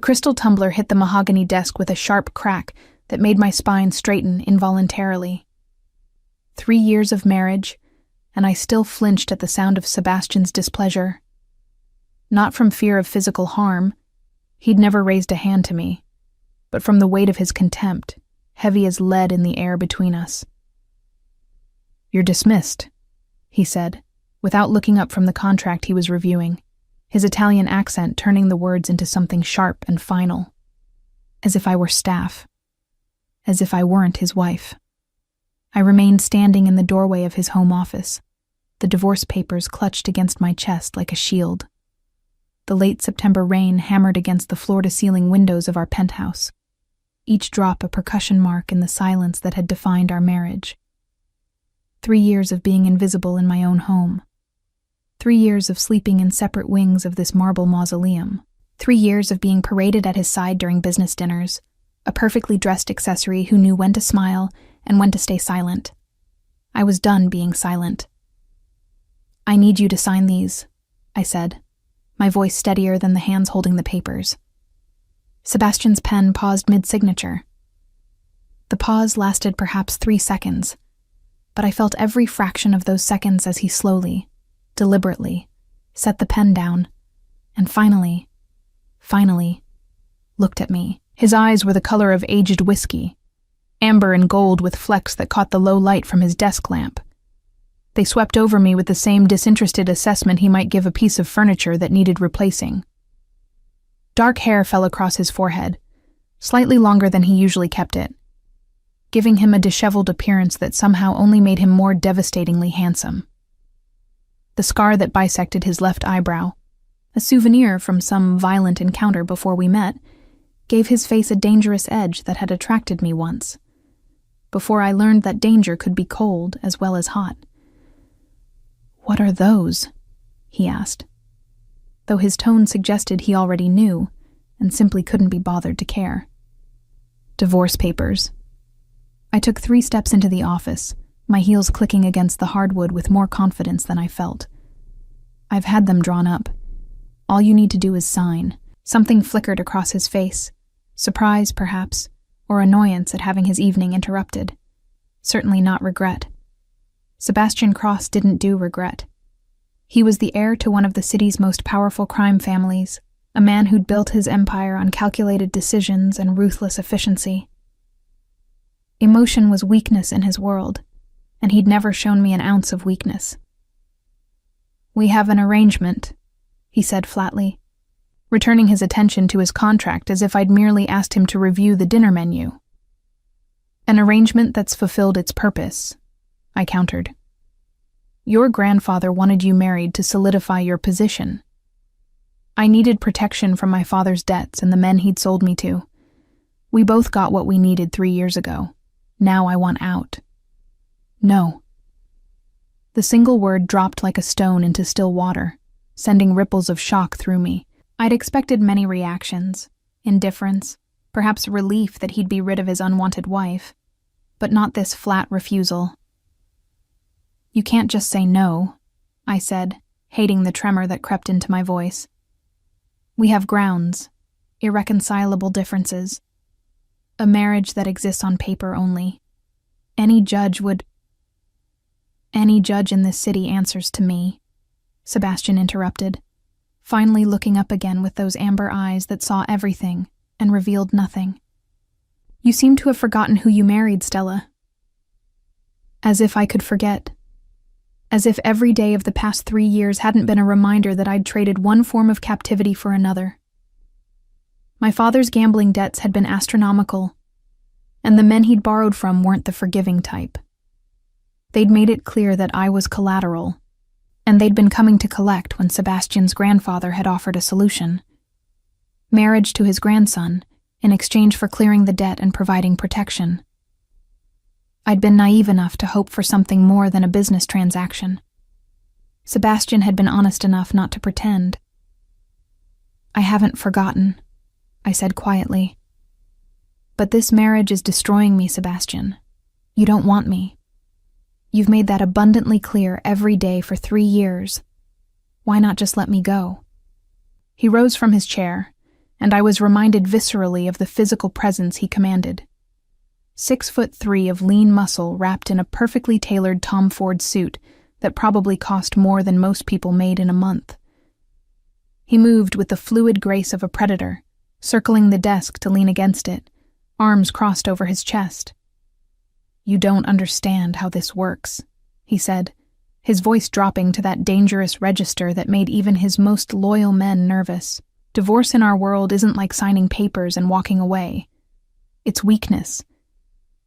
crystal tumbler hit the mahogany desk with a sharp crack that made my spine straighten involuntarily. 3 years of marriage, and I still flinched at the sound of Sebastian's displeasure. Not from fear of physical harm, he'd never raised a hand to me, but from the weight of his contempt, heavy as lead in the air between us. "You're dismissed," he said, without looking up from the contract he was reviewing, his Italian accent turning the words into something sharp and final. As if I were staff. As if I weren't his wife. I remained standing in the doorway of his home office, the divorce papers clutched against my chest like a shield. The late September rain hammered against the floor-to-ceiling windows of our penthouse, each drop a percussion mark in the silence that had defined our marriage. 3 years of being invisible in my own home. 3 years of sleeping in separate wings of this marble mausoleum. 3 years of being paraded at his side during business dinners, a perfectly dressed accessory who knew when to smile and when to stay silent. I was done being silent. "I need you to sign these," I said, my voice steadier than the hands holding the papers. Sebastian's pen paused mid-signature. The pause lasted perhaps 3 seconds, but I felt every fraction of those seconds as he slowly, deliberately, set the pen down, and finally, looked at me. His eyes were the color of aged whiskey, amber and gold with flecks that caught the low light from his desk lamp. They swept over me with the same disinterested assessment he might give a piece of furniture that needed replacing. Dark hair fell across his forehead, slightly longer than he usually kept it, giving him a disheveled appearance that somehow only made him more devastatingly handsome. The scar that bisected his left eyebrow, a souvenir from some violent encounter before we met, gave his face a dangerous edge that had attracted me once, before I learned that danger could be cold as well as hot. "What are those?" he asked, though his tone suggested he already knew and simply couldn't be bothered to care. "Divorce papers." I took 3 steps into the office, my heels clicking against the hardwood with more confidence than I felt. "I've had them drawn up. All you need to do is sign." Something flickered across his face, surprise, perhaps, or annoyance at having his evening interrupted. Certainly not regret. Sebastian Cross didn't do regret. He was the heir to one of the city's most powerful crime families, a man who'd built his empire on calculated decisions and ruthless efficiency. Emotion was weakness in his world, and he'd never shown me an ounce of weakness. "We have an arrangement," he said flatly, returning his attention to his contract as if I'd merely asked him to review the dinner menu. "An arrangement that's fulfilled its purpose," I countered. "Your grandfather wanted you married to solidify your position. I needed protection from my father's debts and the men he'd sold me to. We both got what we needed 3 years ago. Now I want out." "No." The single word dropped like a stone into still water, sending ripples of shock through me. I'd expected many reactions, indifference, perhaps relief that he'd be rid of his unwanted wife, but not this flat refusal. "You can't just say no," I said, hating the tremor that crept into my voice. "We have grounds, irreconcilable differences, a marriage that exists on paper only. Any judge in this city answers to me," Sebastian interrupted, finally looking up again with those amber eyes that saw everything and revealed nothing. "You seem to have forgotten who you married, Stella." As if I could forget. As if every day of the past 3 years hadn't been a reminder that I'd traded one form of captivity for another. My father's gambling debts had been astronomical, and the men he'd borrowed from weren't the forgiving type. They'd made it clear that I was collateral, and they'd been coming to collect when Sebastian's grandfather had offered a solution. Marriage to his grandson, in exchange for clearing the debt and providing protection. I'd been naive enough to hope for something more than a business transaction. Sebastian had been honest enough not to pretend. "I haven't forgotten," I said quietly. "But this marriage is destroying me, Sebastian. You don't want me. You've made that abundantly clear every day for 3 years. Why not just let me go?" He rose from his chair, and I was reminded viscerally of the physical presence he commanded. 6'3" of lean muscle wrapped in a perfectly tailored Tom Ford suit that probably cost more than most people made in a month. He moved with the fluid grace of a predator, circling the desk to lean against it, arms crossed over his chest. "You don't understand how this works," he said, his voice dropping to that dangerous register that made even his most loyal men nervous. "Divorce in our world isn't like signing papers and walking away. It's weakness.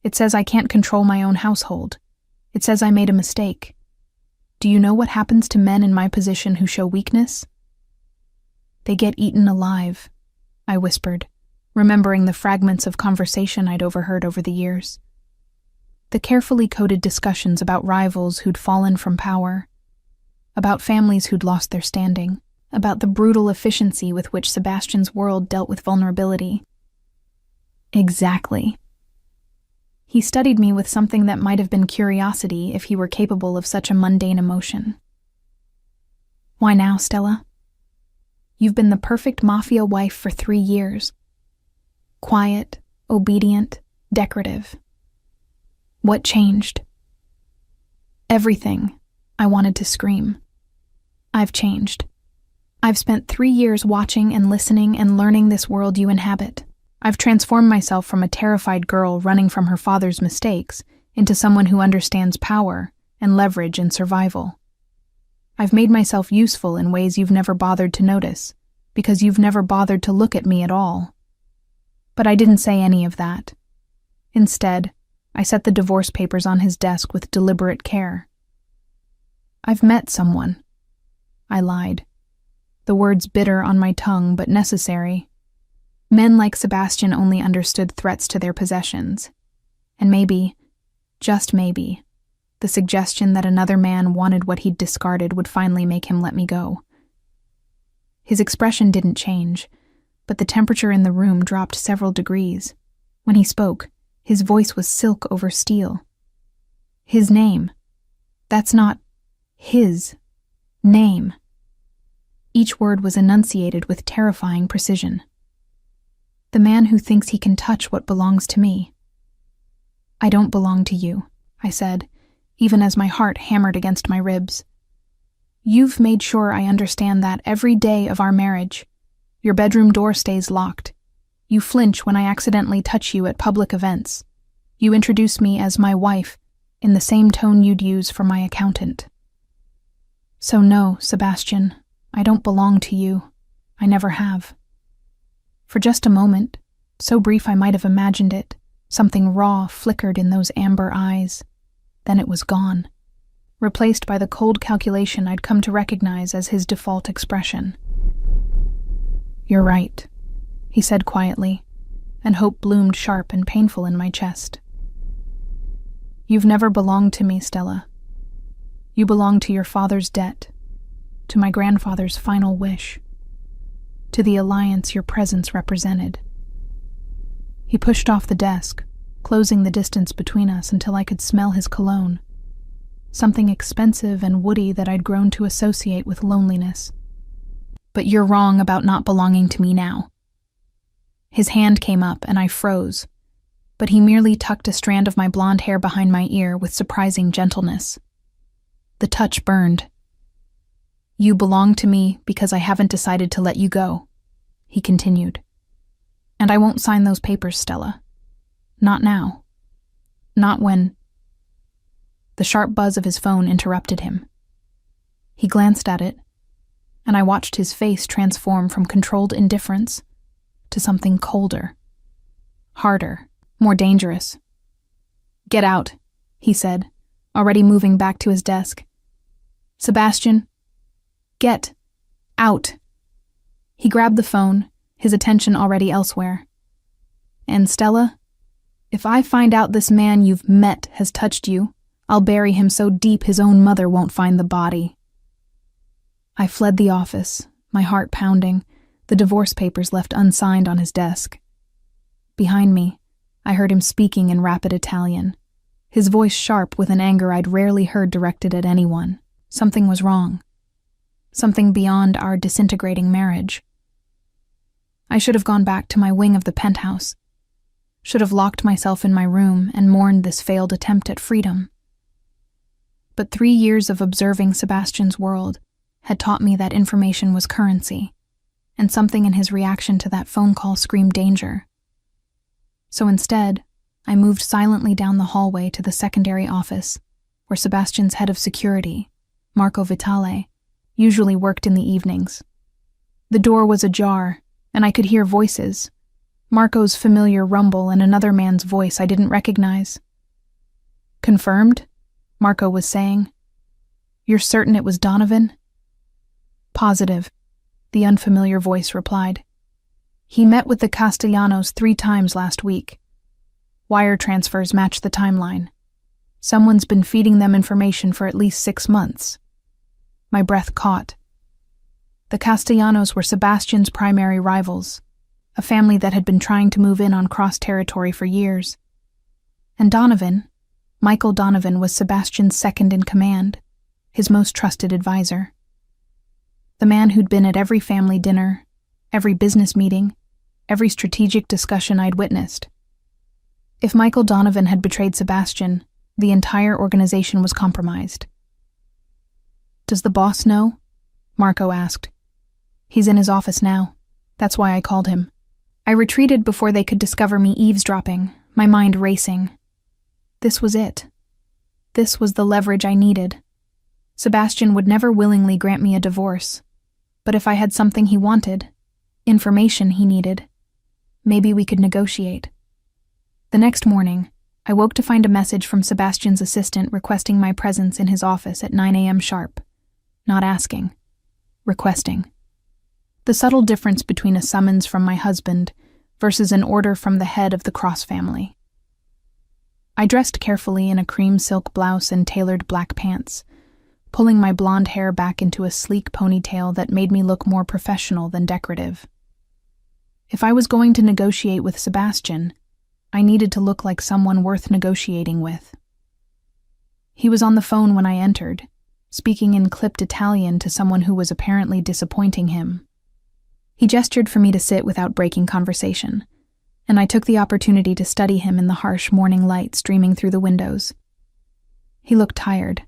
It says I can't control my own household. It says I made a mistake. Do you know what happens to men in my position who show weakness?" "They get eaten alive," I whispered, remembering the fragments of conversation I'd overheard over the years. The carefully coded discussions about rivals who'd fallen from power, about families who'd lost their standing, about the brutal efficiency with which Sebastian's world dealt with vulnerability. Exactly. He studied me with something that might have been curiosity if he were capable of such a mundane emotion. "Why now, Stella? You've been the perfect Mafia wife for 3 years. Quiet, obedient, decorative. What changed?" "Everything," I wanted to scream. "I've changed. I've spent 3 years watching and listening and learning this world you inhabit. I've transformed myself from a terrified girl running from her father's mistakes into someone who understands power and leverage and survival. I've made myself useful in ways you've never bothered to notice, because you've never bothered to look at me at all." But I didn't say any of that. Instead, I set the divorce papers on his desk with deliberate care. "I've met someone," I lied, the words bitter on my tongue but necessary. Men like Sebastian only understood threats to their possessions. And maybe, just maybe, the suggestion that another man wanted what he'd discarded would finally make him let me go. His expression didn't change, but the temperature in the room dropped several degrees. When he spoke, his voice was silk over steel. "His name. That's not his name." Each word was enunciated with terrifying precision. "The man who thinks he can touch what belongs to me." "I don't belong to you," I said, even as my heart hammered against my ribs. "You've made sure I understand that every day of our marriage. Your bedroom door stays locked. You flinch when I accidentally touch you at public events. You introduce me as my wife in the same tone you'd use for my accountant. So no, Sebastian, I don't belong to you. I never have." For just a moment, so brief I might have imagined it, something raw flickered in those amber eyes. Then it was gone, replaced by the cold calculation I'd come to recognize as his default expression. "You're right," he said quietly, and hope bloomed sharp and painful in my chest. "You've never belonged to me, Stella. You belong to your father's debt, to my grandfather's final wish, to the alliance your presence represented." He pushed off the desk, closing the distance between us until I could smell his cologne, something expensive and woody that I'd grown to associate with loneliness. "But you're wrong about not belonging to me now." His hand came up and I froze, but he merely tucked a strand of my blonde hair behind my ear with surprising gentleness. The touch burned. "You belong to me because I haven't decided to let you go," he continued. "And I won't sign those papers, Stella. Not now. Not when—" The sharp buzz of his phone interrupted him. He glanced at it, and I watched his face transform from controlled indifference to something colder, harder, more dangerous. "Get out," he said, already moving back to his desk. "Sebastian, get out." He grabbed the phone, his attention already elsewhere. "And Stella, if I find out this man you've met has touched you, I'll bury him so deep his own mother won't find the body." I fled the office, my heart pounding, the divorce papers left unsigned on his desk. Behind me, I heard him speaking in rapid Italian, his voice sharp with an anger I'd rarely heard directed at anyone. Something was wrong. Something beyond our disintegrating marriage. I should have gone back to my wing of the penthouse. Should have locked myself in my room and mourned this failed attempt at freedom. But 3 years of observing Sebastian's world had taught me that information was currency, and something in his reaction to that phone call screamed danger. So instead, I moved silently down the hallway to the secondary office, where Sebastian's head of security, Marco Vitale, usually worked in the evenings. The door was ajar, and I could hear voices, Marco's familiar rumble and another man's voice I didn't recognize. "Confirmed?" Marco was saying. "You're certain it was Donovan?" "Positive," the unfamiliar voice replied. "He met with the Castellanos 3 times last week. Wire transfers match the timeline. Someone's been feeding them information for at least 6 months." My breath caught. The Castellanos were Sebastian's primary rivals, a family that had been trying to move in on cross-territory for years. And Donovan, Michael Donovan, was Sebastian's second in command, his most trusted advisor. The man who'd been at every family dinner, every business meeting, every strategic discussion I'd witnessed. If Michael Donovan had betrayed Sebastian, the entire organization was compromised. "Does the boss know?" Marco asked. "He's in his office now. That's why I called him." I retreated before they could discover me eavesdropping, my mind racing. This was it. This was the leverage I needed. Sebastian would never willingly grant me a divorce, but if I had something he wanted, information he needed, maybe we could negotiate. The next morning, I woke to find a message from Sebastian's assistant requesting my presence in his office at 9 a.m. sharp. Not asking. Requesting. The subtle difference between a summons from my husband versus an order from the head of the Cross family. I dressed carefully in a cream silk blouse and tailored black pants, pulling my blonde hair back into a sleek ponytail that made me look more professional than decorative. If I was going to negotiate with Sebastian, I needed to look like someone worth negotiating with. He was on the phone when I entered, speaking in clipped Italian to someone who was apparently disappointing him. He gestured for me to sit without breaking conversation, and I took the opportunity to study him in the harsh morning light streaming through the windows. He looked tired.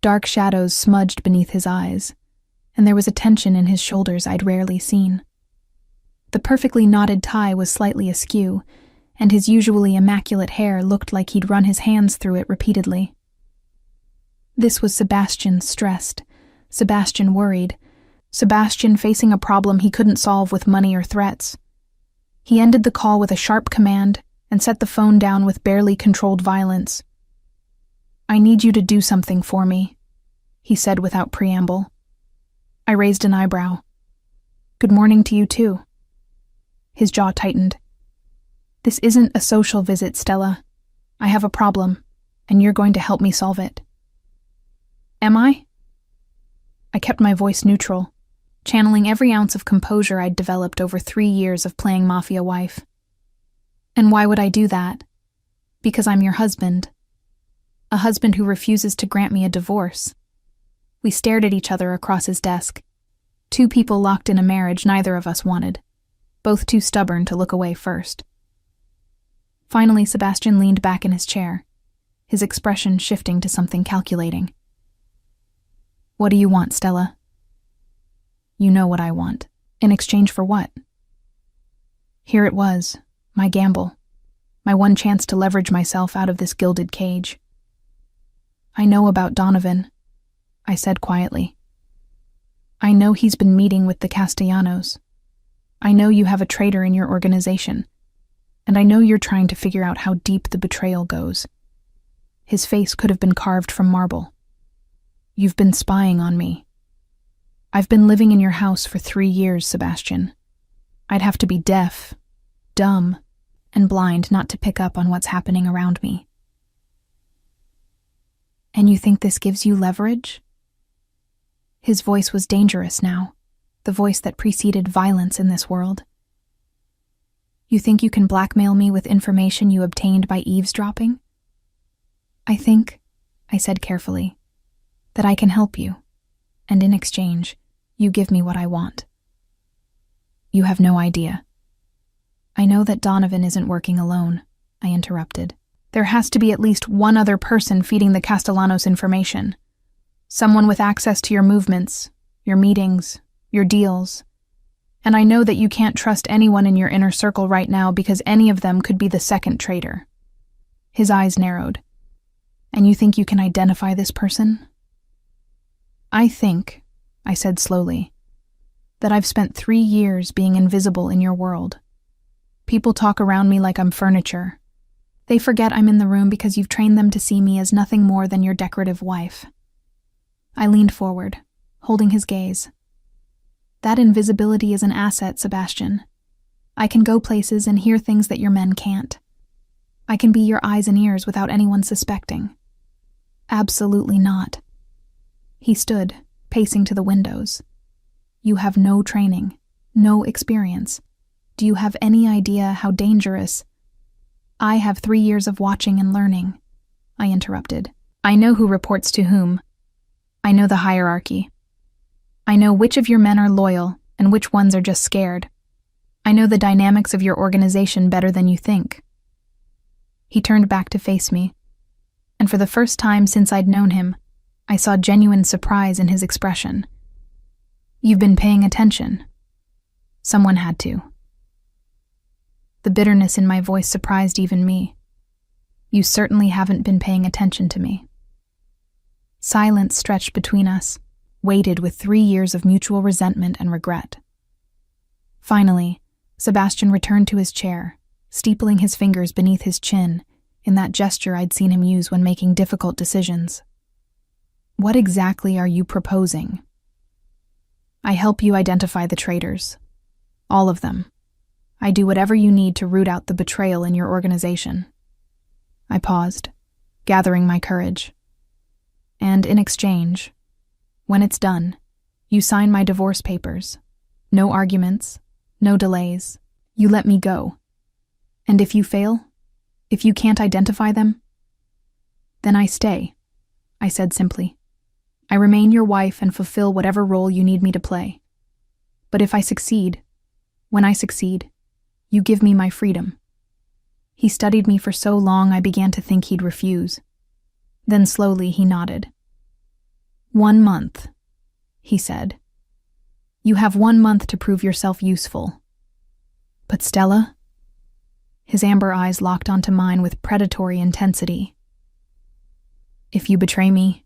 Dark shadows smudged beneath his eyes, and there was a tension in his shoulders I'd rarely seen. The perfectly knotted tie was slightly askew, and his usually immaculate hair looked like he'd run his hands through it repeatedly. This was Sebastian stressed, Sebastian worried, Sebastian facing a problem he couldn't solve with money or threats. He ended the call with a sharp command and set the phone down with barely controlled violence. "I need you to do something for me," he said without preamble. I raised an eyebrow. "Good morning to you too." His jaw tightened. "This isn't a social visit, Stella. I have a problem, and you're going to help me solve it." "Am I?" I kept my voice neutral, channeling every ounce of composure I'd developed over 3 years of playing Mafia wife. "And why would I do that? Because I'm your husband. A husband who refuses to grant me a divorce." We stared at each other across his desk. 2 people locked in a marriage neither of us wanted, both too stubborn to look away first. Finally, Sebastian leaned back in his chair, his expression shifting to something calculating. "What do you want, Stella?" "You know what I want. In exchange for what?" Here it was, my gamble, my one chance to leverage myself out of this gilded cage. "I know about Donovan," I said quietly. "I know he's been meeting with the Castellanos. I know you have a traitor in your organization, and I know you're trying to figure out how deep the betrayal goes." His face could have been carved from marble. "You've been spying on me. I've been living in your house for 3 years, Sebastian. I'd have to be deaf, dumb, and blind not to pick up on what's happening around me." "And you think this gives you leverage?" His voice was dangerous now, the voice that preceded violence in this world. "You think you can blackmail me with information you obtained by eavesdropping?" "I think," I said carefully, "that I can help you, and in exchange, you give me what I want." You have no idea. I know that Donovan isn't working alone, I interrupted. There has to be at least one other person feeding the Castellanos information. Someone with access to your movements, your meetings, your deals. And I know that you can't trust anyone in your inner circle right now because any of them could be the second traitor. His eyes narrowed. And you think you can identify this person? I think, I said slowly, that I've spent 3 years being invisible in your world. People talk around me like I'm furniture. They forget I'm in the room because you've trained them to see me as nothing more than your decorative wife. I leaned forward, holding his gaze. That invisibility is an asset, Sebastian. I can go places and hear things that your men can't. I can be your eyes and ears without anyone suspecting. Absolutely not. He stood, pacing to the windows. You have no training, no experience. Do you have any idea how dangerous? I have 3 years of watching and learning, I interrupted. I know who reports to whom. I know the hierarchy. I know which of your men are loyal and which ones are just scared. I know the dynamics of your organization better than you think. He turned back to face me, and for the first time since I'd known him, I saw genuine surprise in his expression. You've been paying attention. Someone had to. The bitterness in my voice surprised even me. You certainly haven't been paying attention to me. Silence stretched between us, weighted with 3 years of mutual resentment and regret. Finally, Sebastian returned to his chair, steepling his fingers beneath his chin, in that gesture I'd seen him use when making difficult decisions. What exactly are you proposing? I help you identify the traitors. All of them. I do whatever you need to root out the betrayal in your organization. I paused, gathering my courage. And in exchange, when it's done, you sign my divorce papers. No arguments, no delays. You let me go. And if you fail, if you can't identify them, then I stay, I said simply. I remain your wife and fulfill whatever role you need me to play. But if I succeed, when I succeed, you give me my freedom. He studied me for so long I began to think he'd refuse. Then slowly he nodded. 1 month, he said. You have 1 month to prove yourself useful. But Stella? His amber eyes locked onto mine with predatory intensity. If you betray me,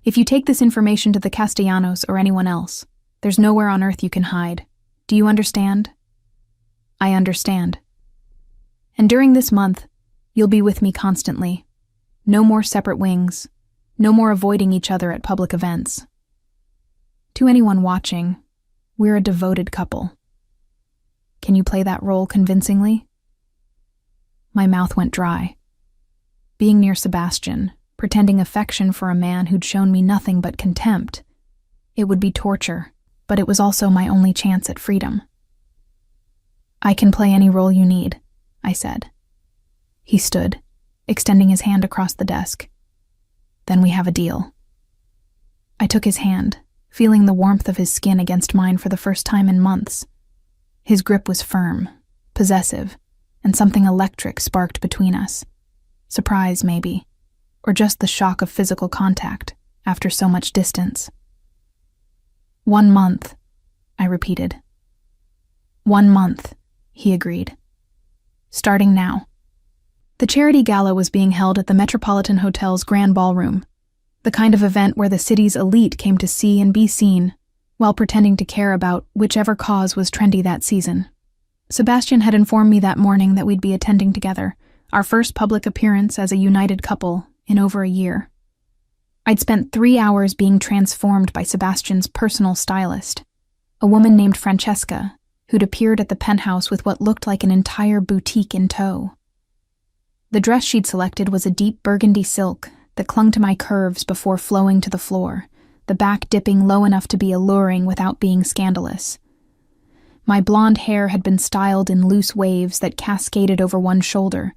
if you take this information to the Castellanos or anyone else, there's nowhere on earth you can hide. Do you understand? I understand. And during this month, you'll be with me constantly. No more separate wings. No more avoiding each other at public events. To anyone watching, we're a devoted couple. Can you play that role convincingly? My mouth went dry. Being near Sebastian, pretending affection for a man who'd shown me nothing but contempt, it would be torture, but it was also my only chance at freedom. I can play any role you need, I said. He stood, extending his hand across the desk. Then we have a deal. I took his hand, feeling the warmth of his skin against mine for the first time in months. His grip was firm, possessive, and something electric sparked between us. Surprise, maybe, or just the shock of physical contact after so much distance. 1 month, I repeated. 1 month, he agreed. Starting now. The charity gala was being held at the Metropolitan Hotel's Grand Ballroom, the kind of event where the city's elite came to see and be seen, while pretending to care about whichever cause was trendy that season. Sebastian had informed me that morning that we'd be attending together, our first public appearance as a united couple in over a year. I'd spent 3 hours being transformed by Sebastian's personal stylist, a woman named Francesca, who'd appeared at the penthouse with what looked like an entire boutique in tow. The dress she'd selected was a deep burgundy silk that clung to my curves before flowing to the floor, the back dipping low enough to be alluring without being scandalous. My blonde hair had been styled in loose waves that cascaded over one shoulder,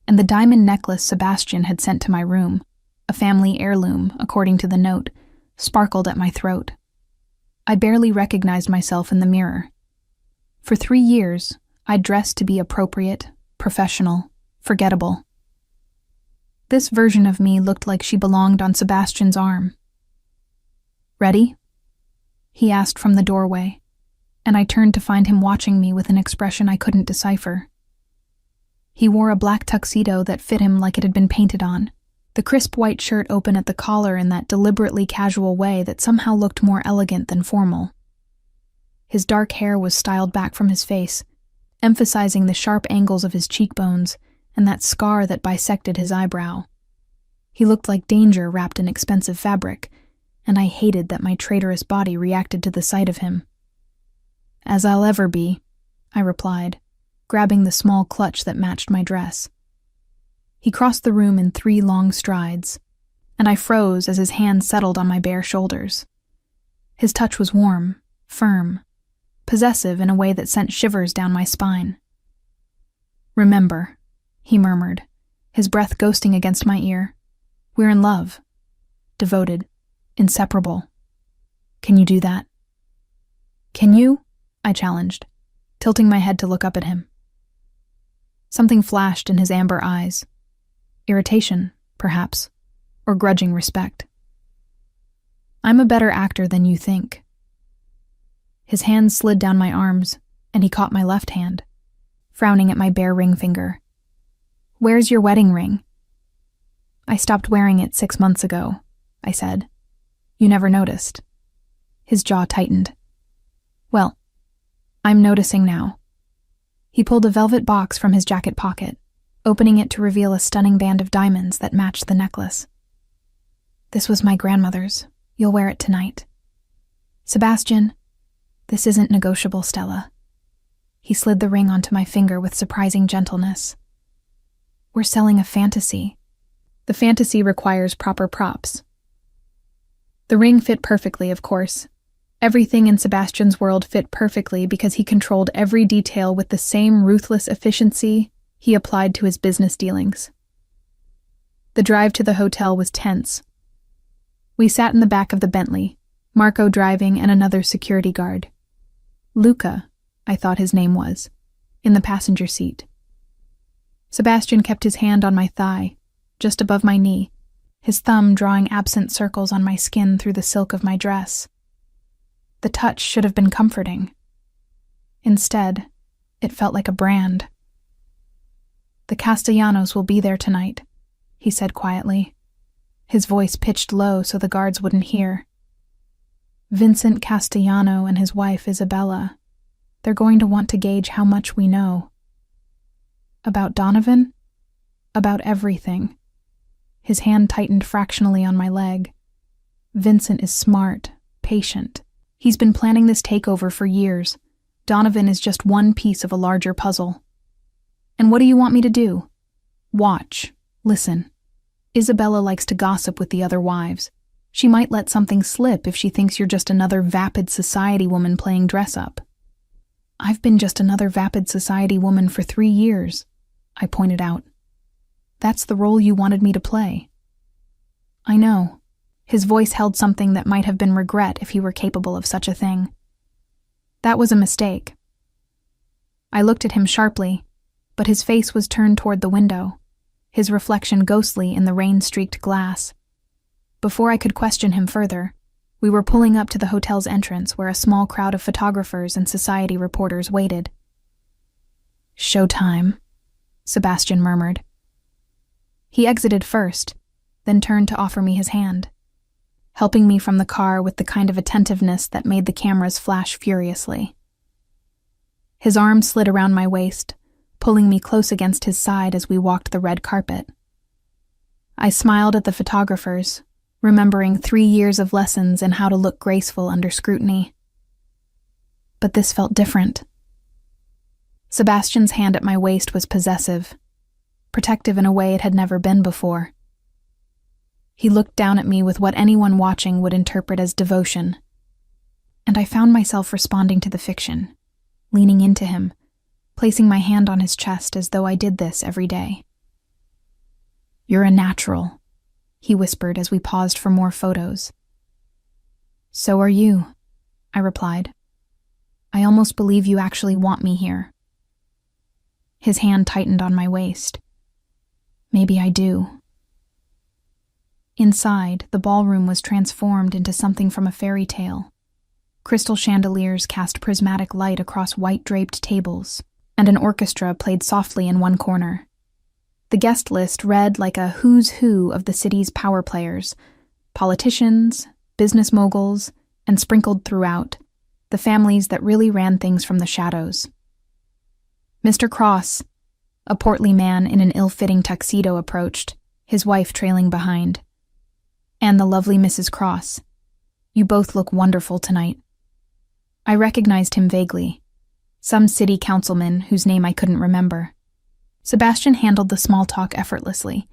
and the diamond necklace Sebastian had sent to my room, a family heirloom, according to the note, sparkled at my throat. I barely recognized myself in the mirror. For 3 years, I'd dressed to be appropriate, professional, forgettable. This version of me looked like she belonged on Sebastian's arm. "Ready?" he asked from the doorway, and I turned to find him watching me with an expression I couldn't decipher. He wore a black tuxedo that fit him like it had been painted on, the crisp white shirt open at the collar in that deliberately casual way that somehow looked more elegant than formal. His dark hair was styled back from his face, emphasizing the sharp angles of his cheekbones and that scar that bisected his eyebrow. He looked like danger wrapped in expensive fabric, and I hated that my traitorous body reacted to the sight of him. "As I'll ever be," I replied, grabbing the small clutch that matched my dress. He crossed the room in 3 long strides, and I froze as his hand settled on my bare shoulders. His touch was warm, firm, possessive in a way that sent shivers down my spine. "Remember," he murmured, his breath ghosting against my ear, "we're in love. Devoted. Inseparable. Can you do that?" "Can you?" I challenged, tilting my head to look up at him. Something flashed in his amber eyes. Irritation, perhaps, or grudging respect. "I'm a better actor than you think." His hand slid down my arms, and he caught my left hand, frowning at my bare ring finger. "Where's your wedding ring?" "I stopped wearing it 6 months ago," I said. "You never noticed." His jaw tightened. "Well, I'm noticing now." He pulled a velvet box from his jacket pocket, opening it to reveal a stunning band of diamonds that matched the necklace. "This was my grandmother's. You'll wear it tonight." "Sebastian, this isn't negotiable, Stella." He slid the ring onto my finger with surprising gentleness. "We're selling a fantasy. The fantasy requires proper props." The ring fit perfectly, of course. Everything in Sebastian's world fit perfectly because he controlled every detail with the same ruthless efficiency he applied to his business dealings. The drive to the hotel was tense. We sat in the back of the Bentley, Marco driving and another security guard. Luca, I thought his name was, in the passenger seat. Sebastian kept his hand on my thigh, just above my knee, his thumb drawing absent circles on my skin through the silk of my dress. The touch should have been comforting. Instead, it felt like a brand. "The Castellanos will be there tonight," he said quietly, his voice pitched low so the guards wouldn't hear. "Vincent Castellano and his wife Isabella. They're going to want to gauge how much we know." "About Donovan?" "About everything." His hand tightened fractionally on my leg. "Vincent is smart, patient. He's been planning this takeover for years. Donovan is just one piece of a larger puzzle." "And what do you want me to do?" "Watch. Listen. Isabella likes to gossip with the other wives. She might let something slip if she thinks you're just another vapid society woman playing dress-up." "I've been just another vapid society woman for 3 years," I pointed out. "That's the role you wanted me to play." "I know." His voice held something that might have been regret if he were capable of such a thing. "That was a mistake." I looked at him sharply, but his face was turned toward the window, his reflection ghostly in the rain-streaked glass. Before I could question him further, we were pulling up to the hotel's entrance where a small crowd of photographers and society reporters waited. "Showtime," Sebastian murmured. He exited first, then turned to offer me his hand, helping me from the car with the kind of attentiveness that made the cameras flash furiously. His arm slid around my waist, pulling me close against his side as we walked the red carpet. I smiled at the photographers, remembering 3 years of lessons in how to look graceful under scrutiny. But this felt different. Sebastian's hand at my waist was possessive, protective in a way it had never been before. He looked down at me with what anyone watching would interpret as devotion, and I found myself responding to the fiction, leaning into him, placing my hand on his chest as though I did this every day. "You're a natural," he whispered as we paused for more photos. "So are you," I replied. I almost believe you actually want me here. His hand tightened on my waist. Maybe I do. Inside, the ballroom was transformed into something from a fairy tale. Crystal chandeliers cast prismatic light across white-draped tables, and an orchestra played softly in one corner. The guest list read like a who's who of the city's power players, politicians, business moguls, and sprinkled throughout, the families that really ran things from the shadows. Mr. Cross, a portly man in an ill-fitting tuxedo, approached, his wife trailing behind. And the lovely Mrs. Cross. You both look wonderful tonight. I recognized him vaguely. Some city councilman whose name I couldn't remember. Sebastian handled the small talk effortlessly,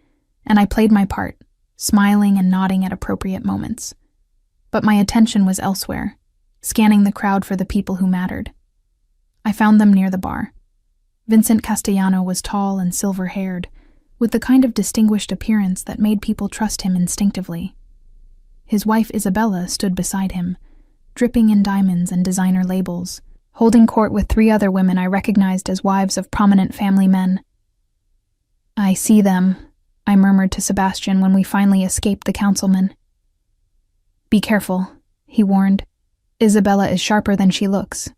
and I played my part, smiling and nodding at appropriate moments. But my attention was elsewhere, scanning the crowd for the people who mattered. I found them near the bar. Vincent Castellano was tall and silver-haired, with the kind of distinguished appearance that made people trust him instinctively. His wife Isabella stood beside him, dripping in diamonds and designer labels, holding court with 3 other women I recognized as wives of prominent family men. I see them, I murmured to Sebastian when we finally escaped the councilman. Be careful, he warned. Isabella is sharper than she looks.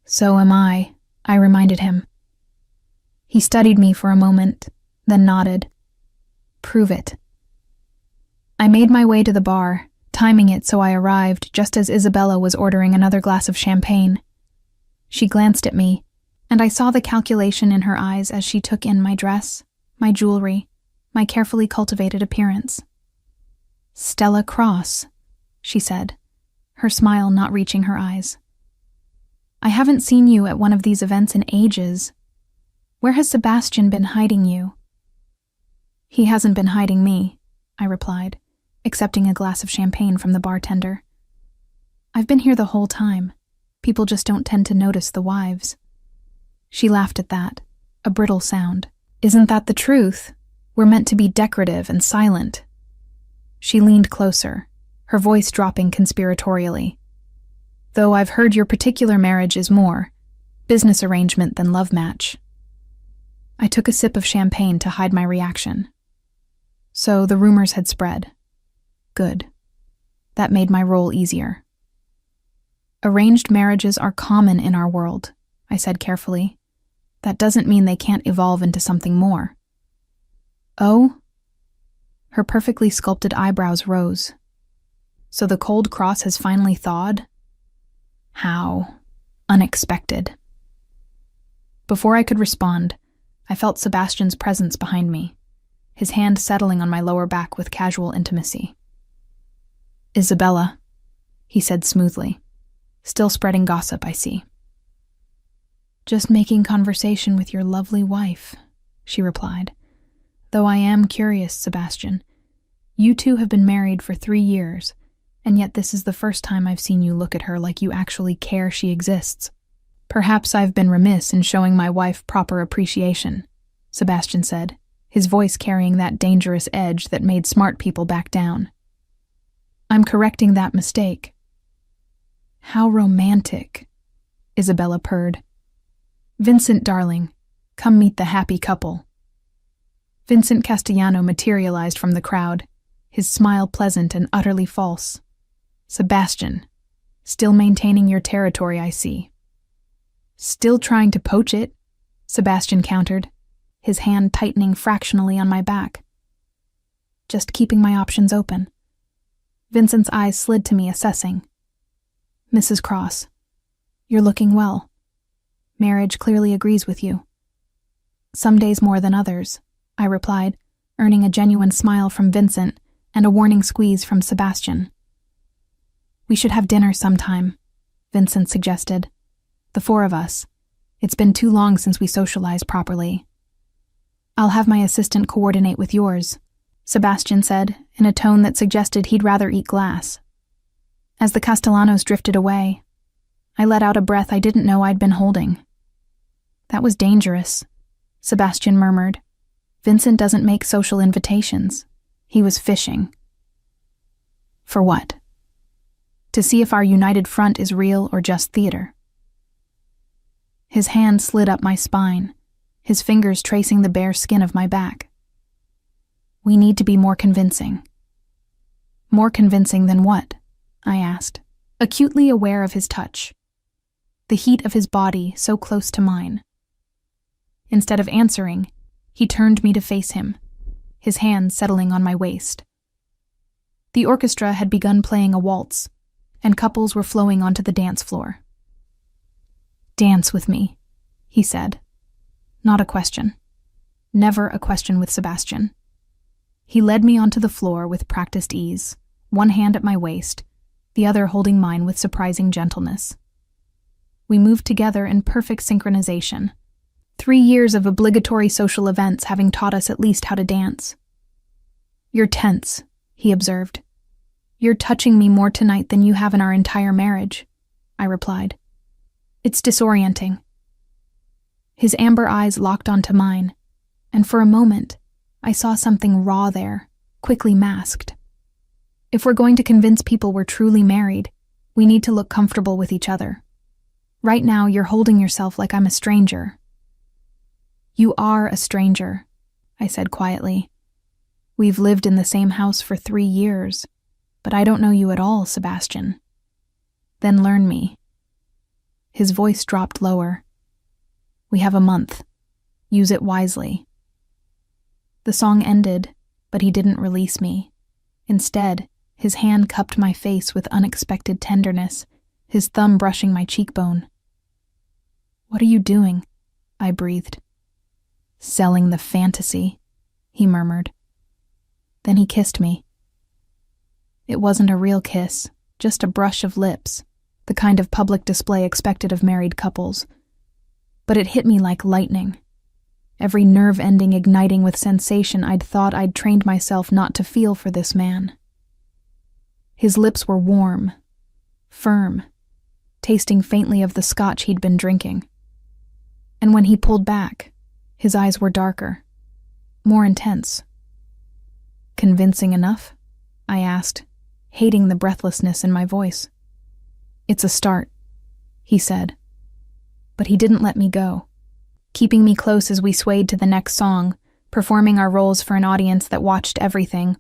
So am I reminded him. He studied me for a moment, then nodded. Prove it. I made my way to the bar, timing it so I arrived just as Isabella was ordering another glass of champagne. She glanced at me, and I saw the calculation in her eyes as she took in my dress, my jewelry, my carefully cultivated appearance. Stella Cross, she said, her smile not reaching her eyes. I haven't seen you at one of these events in ages. Where has Sebastian been hiding you? He hasn't been hiding me, I replied, accepting a glass of champagne from the bartender. I've been here the whole time. People just don't tend to notice the wives. She laughed at that, a brittle sound. Isn't that the truth? We're meant to be decorative and silent. She leaned closer, her voice dropping conspiratorially. Though I've heard your particular marriage is more business arrangement than love match. I took a sip of champagne to hide my reaction. So the rumors had spread. Good. That made my role easier. Arranged marriages are common in our world, I said carefully. That doesn't mean they can't evolve into something more. Oh? Her perfectly sculpted eyebrows rose. So the cold cross has finally thawed? How unexpected. Before I could respond, I felt Sebastian's presence behind me, his hand settling on my lower back with casual intimacy. Isabella, he said smoothly. Still spreading gossip, I see. Just making conversation with your lovely wife, she replied. Though I am curious, Sebastian. You two have been married for 3 years, and yet this is the first time I've seen you look at her like you actually care she exists. Perhaps I've been remiss in showing my wife proper appreciation, Sebastian said, his voice carrying that dangerous edge that made smart people back down. I'm correcting that mistake. How romantic, Isabella purred. Vincent, darling, come meet the happy couple. Vincent Castellano materialized from the crowd, his smile pleasant and utterly false. Sebastian, still maintaining your territory, I see. Still trying to poach it, Sebastian countered, his hand tightening fractionally on my back. Just keeping my options open. Vincent's eyes slid to me, assessing. Mrs. Cross, you're looking well. Marriage clearly agrees with you. Some days more than others, I replied, earning a genuine smile from Vincent and a warning squeeze from Sebastian. We should have dinner sometime, Vincent suggested. The 4 of us. It's been too long since we socialized properly. I'll have my assistant coordinate with yours, Sebastian said, in a tone that suggested he'd rather eat glass. As the Castellanos drifted away, I let out a breath I didn't know I'd been holding. That was dangerous, Sebastian murmured. Vincent doesn't make social invitations. He was fishing. For what? to see if our united front is real or just theater. His hand slid up my spine, his fingers tracing the bare skin of my back. We need to be more convincing. More convincing than what? I asked, acutely aware of his touch, the heat of his body so close to mine. Instead of answering, he turned me to face him, his hand settling on my waist. The orchestra had begun playing a waltz, and couples were flowing onto the dance floor. "Dance with me," he said. Not a question. Never a question with Sebastian. He led me onto the floor with practiced ease, one hand at my waist, the other holding mine with surprising gentleness. We moved together in perfect synchronization, 3 years of obligatory social events having taught us at least how to dance. "You're tense," he observed. "You're touching me more tonight than you have in our entire marriage," I replied. "It's disorienting." His amber eyes locked onto mine, and for a moment, I saw something raw there, quickly masked. If we're going to convince people we're truly married, we need to look comfortable with each other. Right now, you're holding yourself like I'm a stranger. "You are a stranger," I said quietly. "We've lived in the same house for 3 years, but I don't know you at all, Sebastian. Then learn me." His voice dropped lower. "We have a month. Use it wisely." The song ended, but he didn't release me. Instead, his hand cupped my face with unexpected tenderness, his thumb brushing my cheekbone. "What are you doing?" I breathed. "Selling the fantasy," he murmured. Then he kissed me. It wasn't a real kiss, just a brush of lips, the kind of public display expected of married couples. But it hit me like lightning, every nerve ending igniting with sensation I'd thought I'd trained myself not to feel for this man. His lips were warm, firm, tasting faintly of the scotch he'd been drinking. And when he pulled back, his eyes were darker, more intense. "Convincing enough?" I asked, hating the breathlessness in my voice. "It's a start," he said. But he didn't let me go, keeping me close as we swayed to the next song, performing our roles for an audience that watched everything.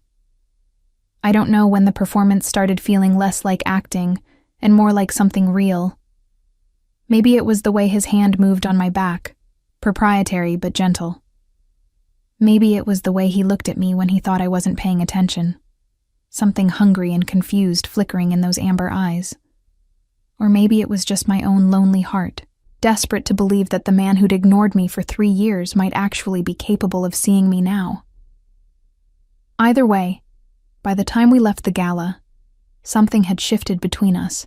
I don't know when the performance started feeling less like acting and more like something real. Maybe it was the way his hand moved on my back, proprietary but gentle. Maybe it was the way he looked at me when he thought I wasn't paying attention, something hungry and confused flickering in those amber eyes. Or maybe it was just my own lonely heart, desperate to believe that the man who'd ignored me for 3 years might actually be capable of seeing me now. Either way, by the time we left the gala, something had shifted between us.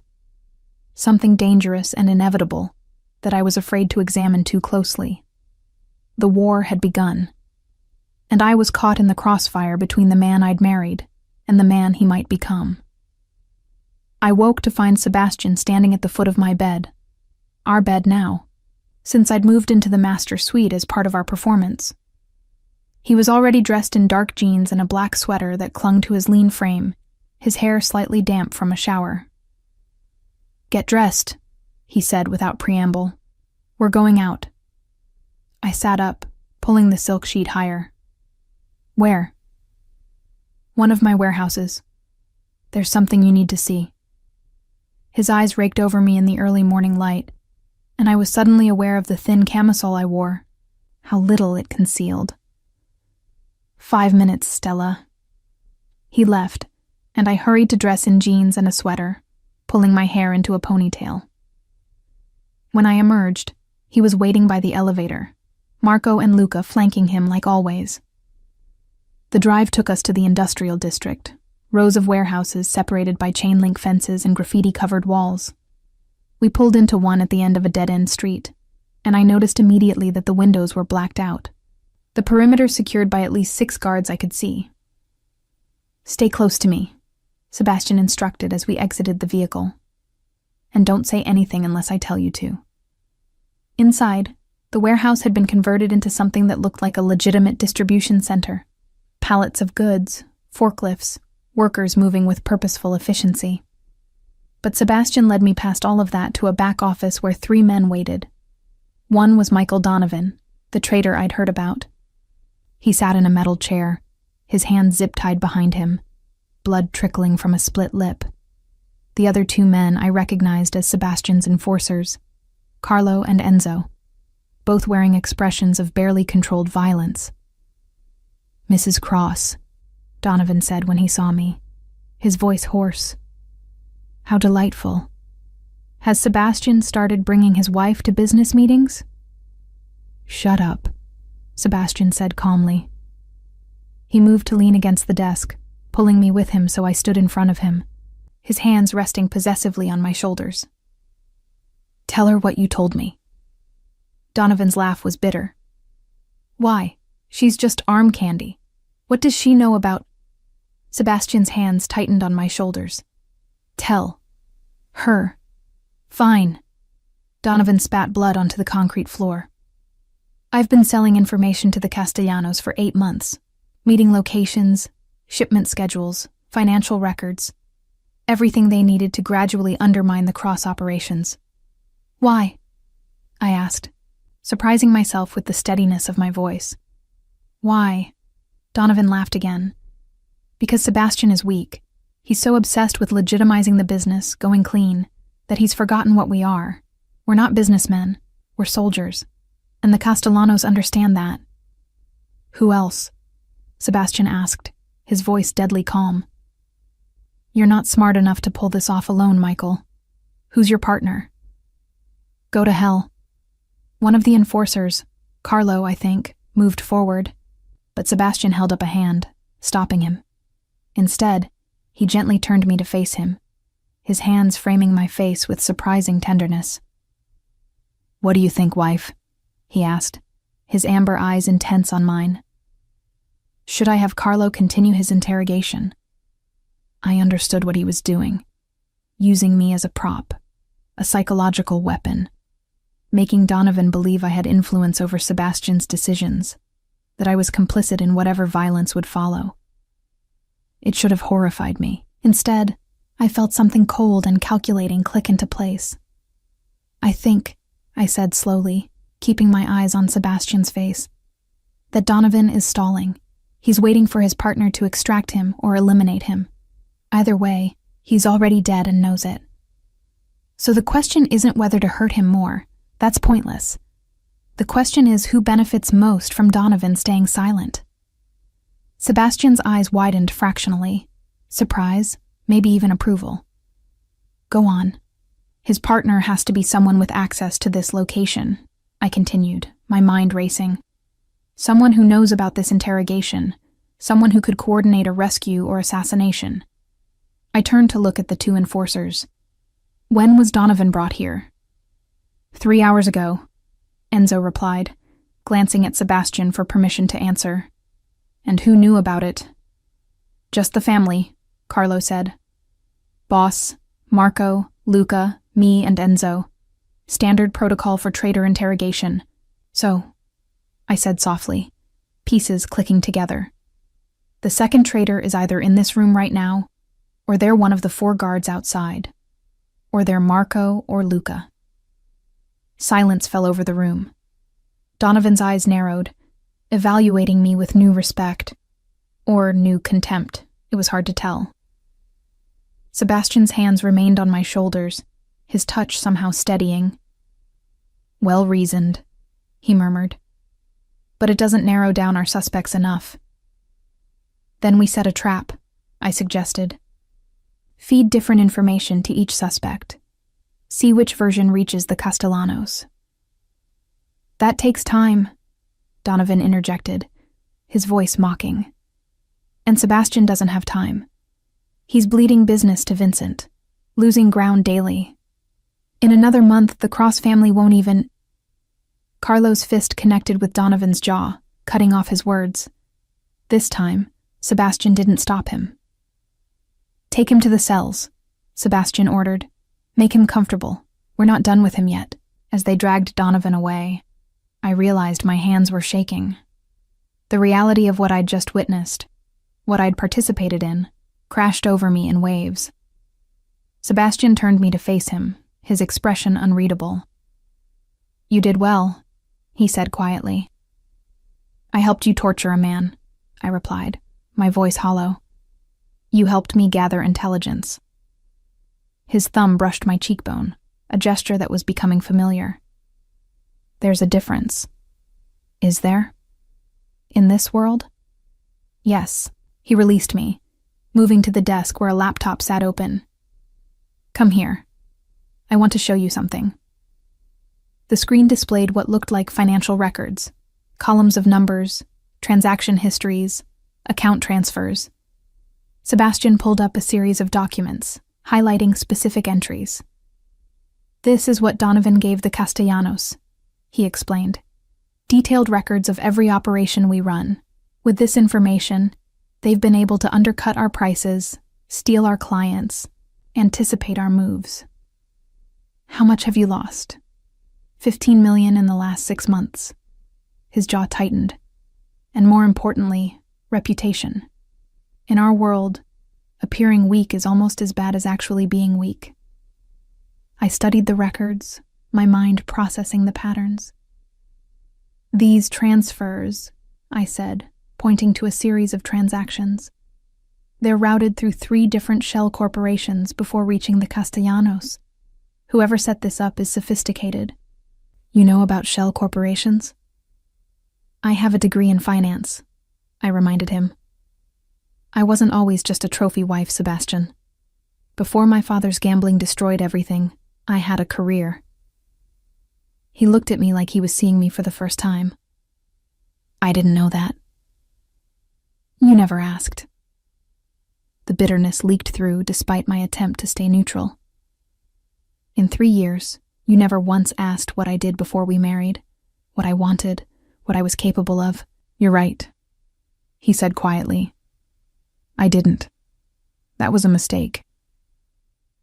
Something dangerous and inevitable that I was afraid to examine too closely. The war had begun, and I was caught in the crossfire between the man I'd married and the man he might become. I woke to find Sebastian standing at the foot of my bed, our bed now, since I'd moved into the master suite as part of our performance. He was already dressed in dark jeans and a black sweater that clung to his lean frame, his hair slightly damp from a shower. "Get dressed," he said without preamble. "We're going out." I sat up, pulling the silk sheet higher. "Where?" "One of my warehouses. There's something you need to see." His eyes raked over me in the early morning light, and I was suddenly aware of the thin camisole I wore, how little it concealed. "5 minutes, Stella." He left, and I hurried to dress in jeans and a sweater, pulling my hair into a ponytail. When I emerged, he was waiting by the elevator, Marco and Luca flanking him like always. The drive took us to the industrial district, rows of warehouses separated by chain-link fences and graffiti-covered walls. We pulled into one at the end of a dead-end street, and I noticed immediately that the windows were blacked out, the perimeter secured by at least 6 guards I could see. "Stay close to me," Sebastian instructed as we exited the vehicle. "And don't say anything unless I tell you to." Inside, the warehouse had been converted into something that looked like a legitimate distribution center. Pallets of goods, forklifts, workers moving with purposeful efficiency. But Sebastian led me past all of that to a back office where 3 men waited. One was Michael Donovan, the traitor I'd heard about. He sat in a metal chair, his hands zip-tied behind him, blood trickling from a split lip. The other 2 men I recognized as Sebastian's enforcers, Carlo and Enzo, both wearing expressions of barely controlled violence. "Mrs. Cross," Donovan said when he saw me, his voice hoarse. "How delightful. Has Sebastian started bringing his wife to business meetings?" "Shut up," Sebastian said calmly. He moved to lean against the desk, pulling me with him so I stood in front of him, his hands resting possessively on my shoulders. "Tell her what you told me." Donovan's laugh was bitter. "Why? She's just arm candy. What does she know about—" Sebastian's hands tightened on my shoulders. "Tell. Her. Fine." Donovan spat blood onto the concrete floor. "I've been selling information to the Castellanos for 8 months. Meeting locations, shipment schedules, financial records. Everything they needed to gradually undermine the Cross operations." "Why?" I asked, surprising myself with the steadiness of my voice. "Why?" Donovan laughed again. "Because Sebastian is weak. He's so obsessed with legitimizing the business, going clean, that he's forgotten what we are. We're not businessmen, we're soldiers. And the Castellanos understand that." "Who else?" Sebastian asked, his voice deadly calm. "You're not smart enough to pull this off alone, Michael. Who's your partner?" "Go to hell." One of the enforcers, Carlo, I think, moved forward, but Sebastian held up a hand, stopping him. Instead, he gently turned me to face him, his hands framing my face with surprising tenderness. "What do you think, wife?" he asked, his amber eyes intense on mine. Should I have Carlo continue his interrogation? I understood what he was doing, using me as a prop, a psychological weapon, making Donovan believe I had influence over Sebastian's decisions, that I was complicit in whatever violence would follow. It should have horrified me. Instead, I felt something cold and calculating click into place. "I think," I said slowly, keeping my eyes on Sebastian's face, "that Donovan is stalling. He's waiting for his partner to extract him or eliminate him. Either way, he's already dead and knows it. So the question isn't whether to hurt him more. That's pointless. The question is who benefits most from Donovan staying silent." Sebastian's eyes widened fractionally. Surprise, maybe even approval. "Go on. His partner has to be someone with access to this location," I continued, my mind racing. "Someone who knows about this interrogation, someone who could coordinate a rescue or assassination." I turned to look at the 2 enforcers. "When was Donovan brought here?" 3 hours ago, Enzo replied, glancing at Sebastian for permission to answer. "And who knew about it?" "Just the family," Carlo said. "Boss, Marco, Luca, me, and Enzo. Standard protocol for traitor interrogation. So," I said softly, pieces clicking together. "The second traitor is either in this room right now, or they're one of the 4 guards outside. Or they're Marco or Luca." Silence fell over the room. Donovan's eyes narrowed, evaluating me with new respect. Or new contempt, it was hard to tell. Sebastian's hands remained on my shoulders, his touch somehow steadying. "Well reasoned," he murmured. "But it doesn't narrow down our suspects enough." "Then we set a trap," I suggested. "Feed different information to each suspect. See which version reaches the Castellanos." "That takes time," Donovan interjected, his voice mocking. "And Sebastian doesn't have time. He's bleeding business to Vincent, losing ground daily. In another month, the Cross family won't even—" Carlo's fist connected with Donovan's jaw, cutting off his words. This time, Sebastian didn't stop him. "Take him to the cells," Sebastian ordered. "Make him comfortable. We're not done with him yet." As they dragged Donovan away, I realized my hands were shaking. The reality of what I'd just witnessed, what I'd participated in, crashed over me in waves. Sebastian turned me to face him, his expression unreadable. "You did well," he said quietly. "I helped you torture a man," I replied, my voice hollow. "You helped me gather intelligence." His thumb brushed my cheekbone, a gesture that was becoming familiar. "There's a difference." "Is there?" "In this world?" "Yes." He released me, moving to the desk where a laptop sat open. "Come here. I want to show you something." The screen displayed what looked like financial records, columns of numbers, transaction histories, account transfers. Sebastian pulled up a series of documents, highlighting specific entries. "This is what Donovan gave the Castellanos," he explained. "Detailed records of every operation we run. With this information, they've been able to undercut our prices, steal our clients, anticipate our moves." "How much have you lost?" $15 million in the last 6 months. His jaw tightened. "And more importantly, reputation. In our world, appearing weak is almost as bad as actually being weak." I studied the records, my mind processing the patterns. "These transfers," I said, pointing to a series of transactions. "They're routed through 3 different shell corporations before reaching the Castellanos. Whoever set this up is sophisticated." "You know about shell corporations?" "I have a degree in finance," I reminded him. "I wasn't always just a trophy wife, Sebastian. Before my father's gambling destroyed everything, I had a career." He looked at me like he was seeing me for the first time. "I didn't know that." "You never asked." The bitterness leaked through despite my attempt to stay neutral. "In 3 years, you never once asked what I did before we married, what I wanted, what I was capable of." "You're right," he said quietly. "I didn't. That was a mistake."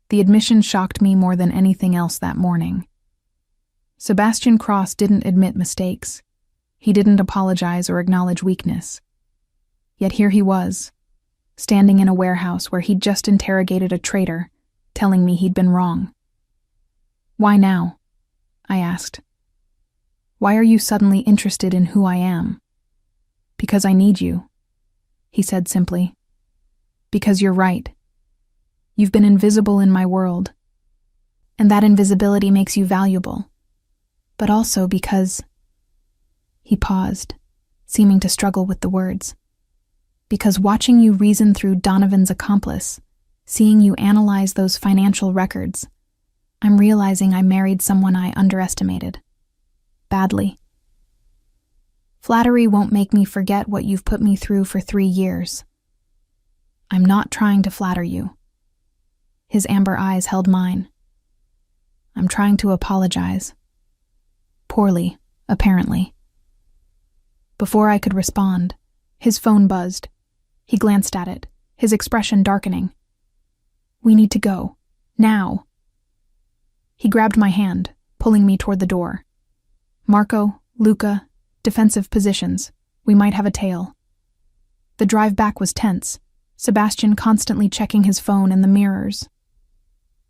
The admission shocked me more than anything else that morning. Sebastian Cross didn't admit mistakes. He didn't apologize or acknowledge weakness. Yet here he was, standing in a warehouse where he'd just interrogated a traitor, telling me he'd been wrong. "Why now?" I asked. "Why are you suddenly interested in who I am?" "Because I need you," he said simply. "Because you're right. You've been invisible in my world, and that invisibility makes you valuable. But also because—" He paused, seeming to struggle with the words. "Because watching you reason through Donovan's accomplice, seeing you analyze those financial records, I'm realizing I married someone I underestimated. Badly. Flattery won't make me forget what you've put me through for 3 years. I'm not trying to flatter you." His amber eyes held mine. "I'm trying to apologize. Poorly, apparently." Before I could respond, his phone buzzed. He glanced at it, his expression darkening. "We need to go. Now." He grabbed my hand, pulling me toward the door. "Marco, Luca, defensive positions. We might have a tail." The drive back was tense, Sebastian constantly checking his phone and the mirrors.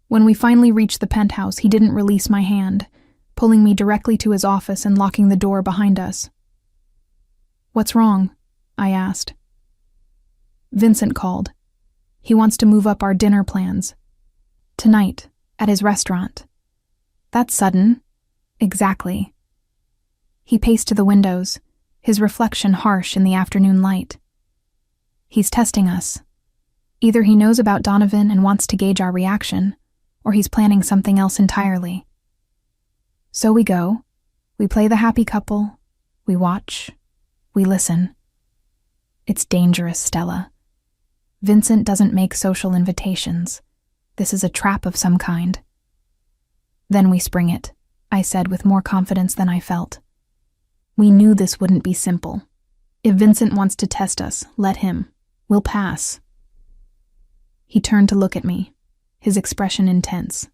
When we finally reached the penthouse, he didn't release my hand, pulling me directly to his office and locking the door behind us. "What's wrong?" I asked. "Vincent called. He wants to move up our dinner plans. Tonight, at his restaurant." "That's sudden." "Exactly." He paced to the windows, his reflection harsh in the afternoon light. "He's testing us. Either he knows about Donovan and wants to gauge our reaction, or he's planning something else entirely. So we go, we play the happy couple, we watch, we listen. It's dangerous, Stella. Vincent doesn't make social invitations. This is a trap of some kind." "Then we spring it," I said with more confidence than I felt. "We knew this wouldn't be simple. If Vincent wants to test us, let him. We'll pass." He turned to look at me, his expression intense.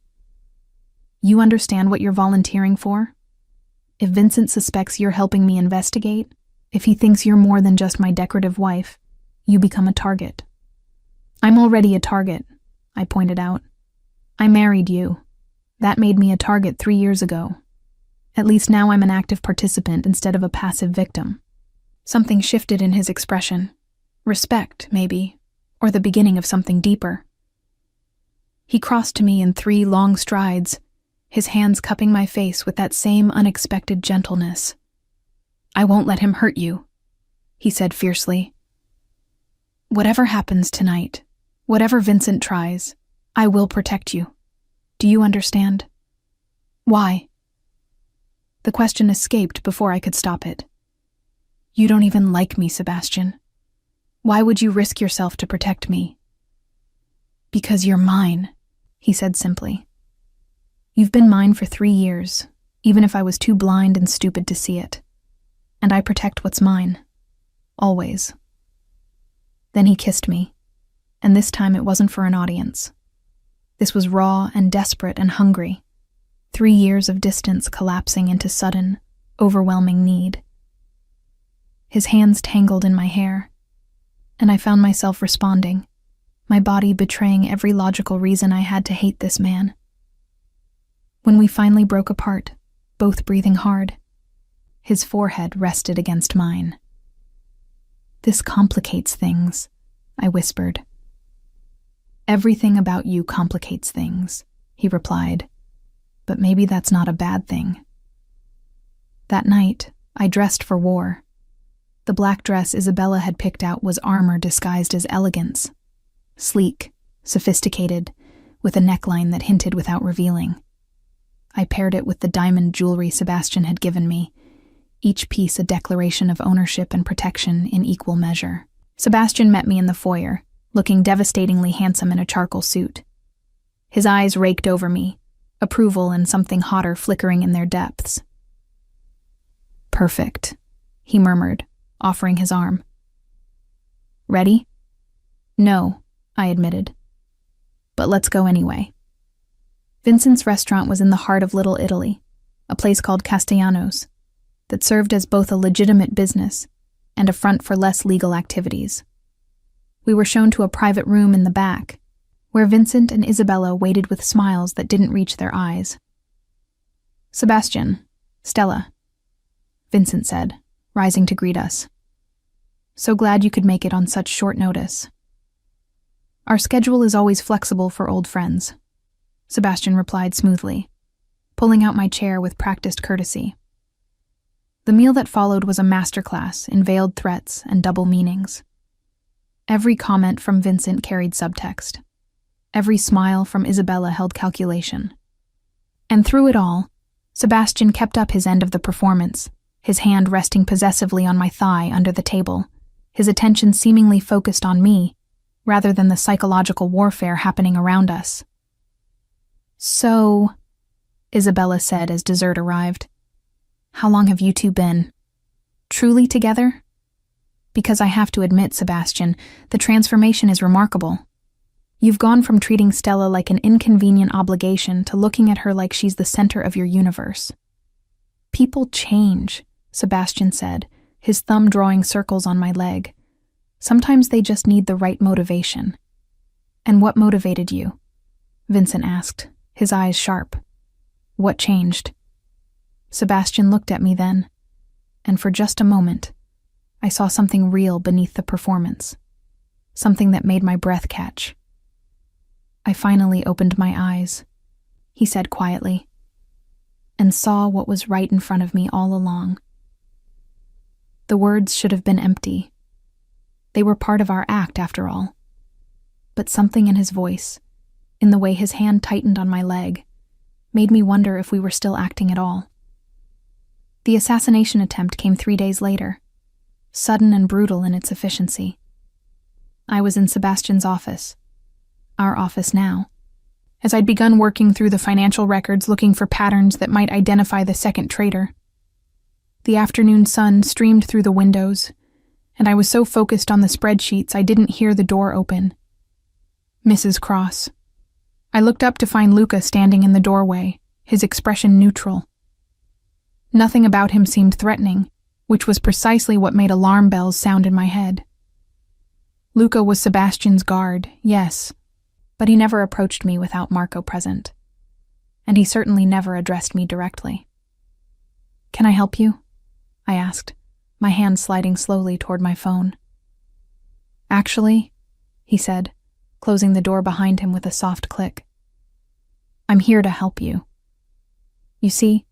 "You understand what you're volunteering for? If Vincent suspects you're helping me investigate, if he thinks you're more than just my decorative wife, you become a target." "I'm already a target," I pointed out. I married you. That made me a target 3 years ago. At least now I'm an active participant instead of a passive victim. Something shifted in his expression. Respect, maybe, or the beginning of something deeper. He crossed to me in 3 long strides, his hands cupping my face with that same unexpected gentleness. I won't let him hurt you, he said fiercely. Whatever happens tonight, whatever Vincent tries, I will protect you. Do you understand? Why? The question escaped before I could stop it. You don't even like me, Sebastian. Why would you risk yourself to protect me? Because you're mine, he said simply. You've been mine for 3 years, even if I was too blind and stupid to see it. And I protect what's mine. Always. Then he kissed me, and this time it wasn't for an audience. This was raw and desperate and hungry. 3 years of distance collapsing into sudden, overwhelming need. His hands tangled in my hair, and I found myself responding, my body betraying every logical reason I had to hate this man. When we finally broke apart, both breathing hard, his forehead rested against mine. This complicates things, I whispered. Everything about you complicates things, he replied, but maybe that's not a bad thing. That night, I dressed for war. The black dress Isabella had picked out was armor disguised as elegance. Sleek, sophisticated, with a neckline that hinted without revealing. I paired it with the diamond jewelry Sebastian had given me, each piece a declaration of ownership and protection in equal measure. Sebastian met me in the foyer, looking devastatingly handsome in a charcoal suit. His eyes raked over me, approval and something hotter flickering in their depths. Perfect, he murmured, offering his arm. Ready? No, I admitted. But let's go anyway. Vincent's restaurant was in the heart of Little Italy, a place called Castellanos, that served as both a legitimate business and a front for less legal activities. We were shown to a private room in the back, where Vincent and Isabella waited with smiles that didn't reach their eyes. Sebastian, Stella, Vincent said, rising to greet us. So glad you could make it on such short notice. Our schedule is always flexible for old friends, Sebastian replied smoothly, pulling out my chair with practiced courtesy. The meal that followed was a masterclass in veiled threats and double meanings. Every comment from Vincent carried subtext. Every smile from Isabella held calculation. And through it all, Sebastian kept up his end of the performance, his hand resting possessively on my thigh under the table, his attention seemingly focused on me, rather than the psychological warfare happening around us. So, Isabella said as dessert arrived, how long have you two been? Truly together? Because I have to admit, Sebastian, the transformation is remarkable. You've gone from treating Stella like an inconvenient obligation to looking at her like she's the center of your universe. People change, Sebastian said, his thumb drawing circles on my leg. Sometimes they just need the right motivation. And what motivated you? Vincent asked, his eyes sharp. What changed? Sebastian looked at me then, and for just a moment, I saw something real beneath the performance, something that made my breath catch. I finally opened my eyes, he said quietly, and saw what was right in front of me all along. The words should have been empty. They were part of our act, after all. But something in his voice, in the way his hand tightened on my leg, made me wonder if we were still acting at all. The assassination attempt came 3 days later, sudden and brutal in its efficiency. I was in Sebastian's office, our office now, as I'd begun working through the financial records looking for patterns that might identify the second traitor. The afternoon sun streamed through the windows, and I was so focused on the spreadsheets I didn't hear the door open. Mrs. Cross. I looked up to find Luca standing in the doorway, his expression neutral. Nothing about him seemed threatening, which was precisely what made alarm bells sound in my head. Luca was Sebastian's guard, yes, but he never approached me without Marco present. And he certainly never addressed me directly. "Can I help you?" I asked, my hand sliding slowly toward my phone. "Actually," he said, closing the door behind him with a soft click, "I'm here to help you. You see,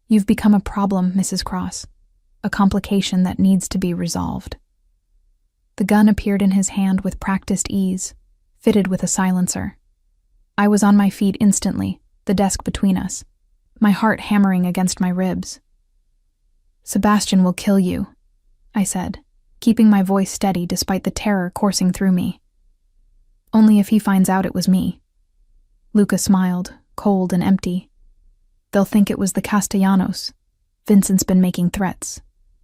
you've become a problem, Mrs. Cross, a complication that needs to be resolved." The gun appeared in his hand with practiced ease, fitted with a silencer. I was on my feet instantly, the desk between us, my heart hammering against my ribs. "Sebastian will kill you," I said, keeping my voice steady despite the terror coursing through me. "Only if he finds out it was me." Luca smiled, cold and empty. "They'll think it was the Castellanos. Vincent's been making threats.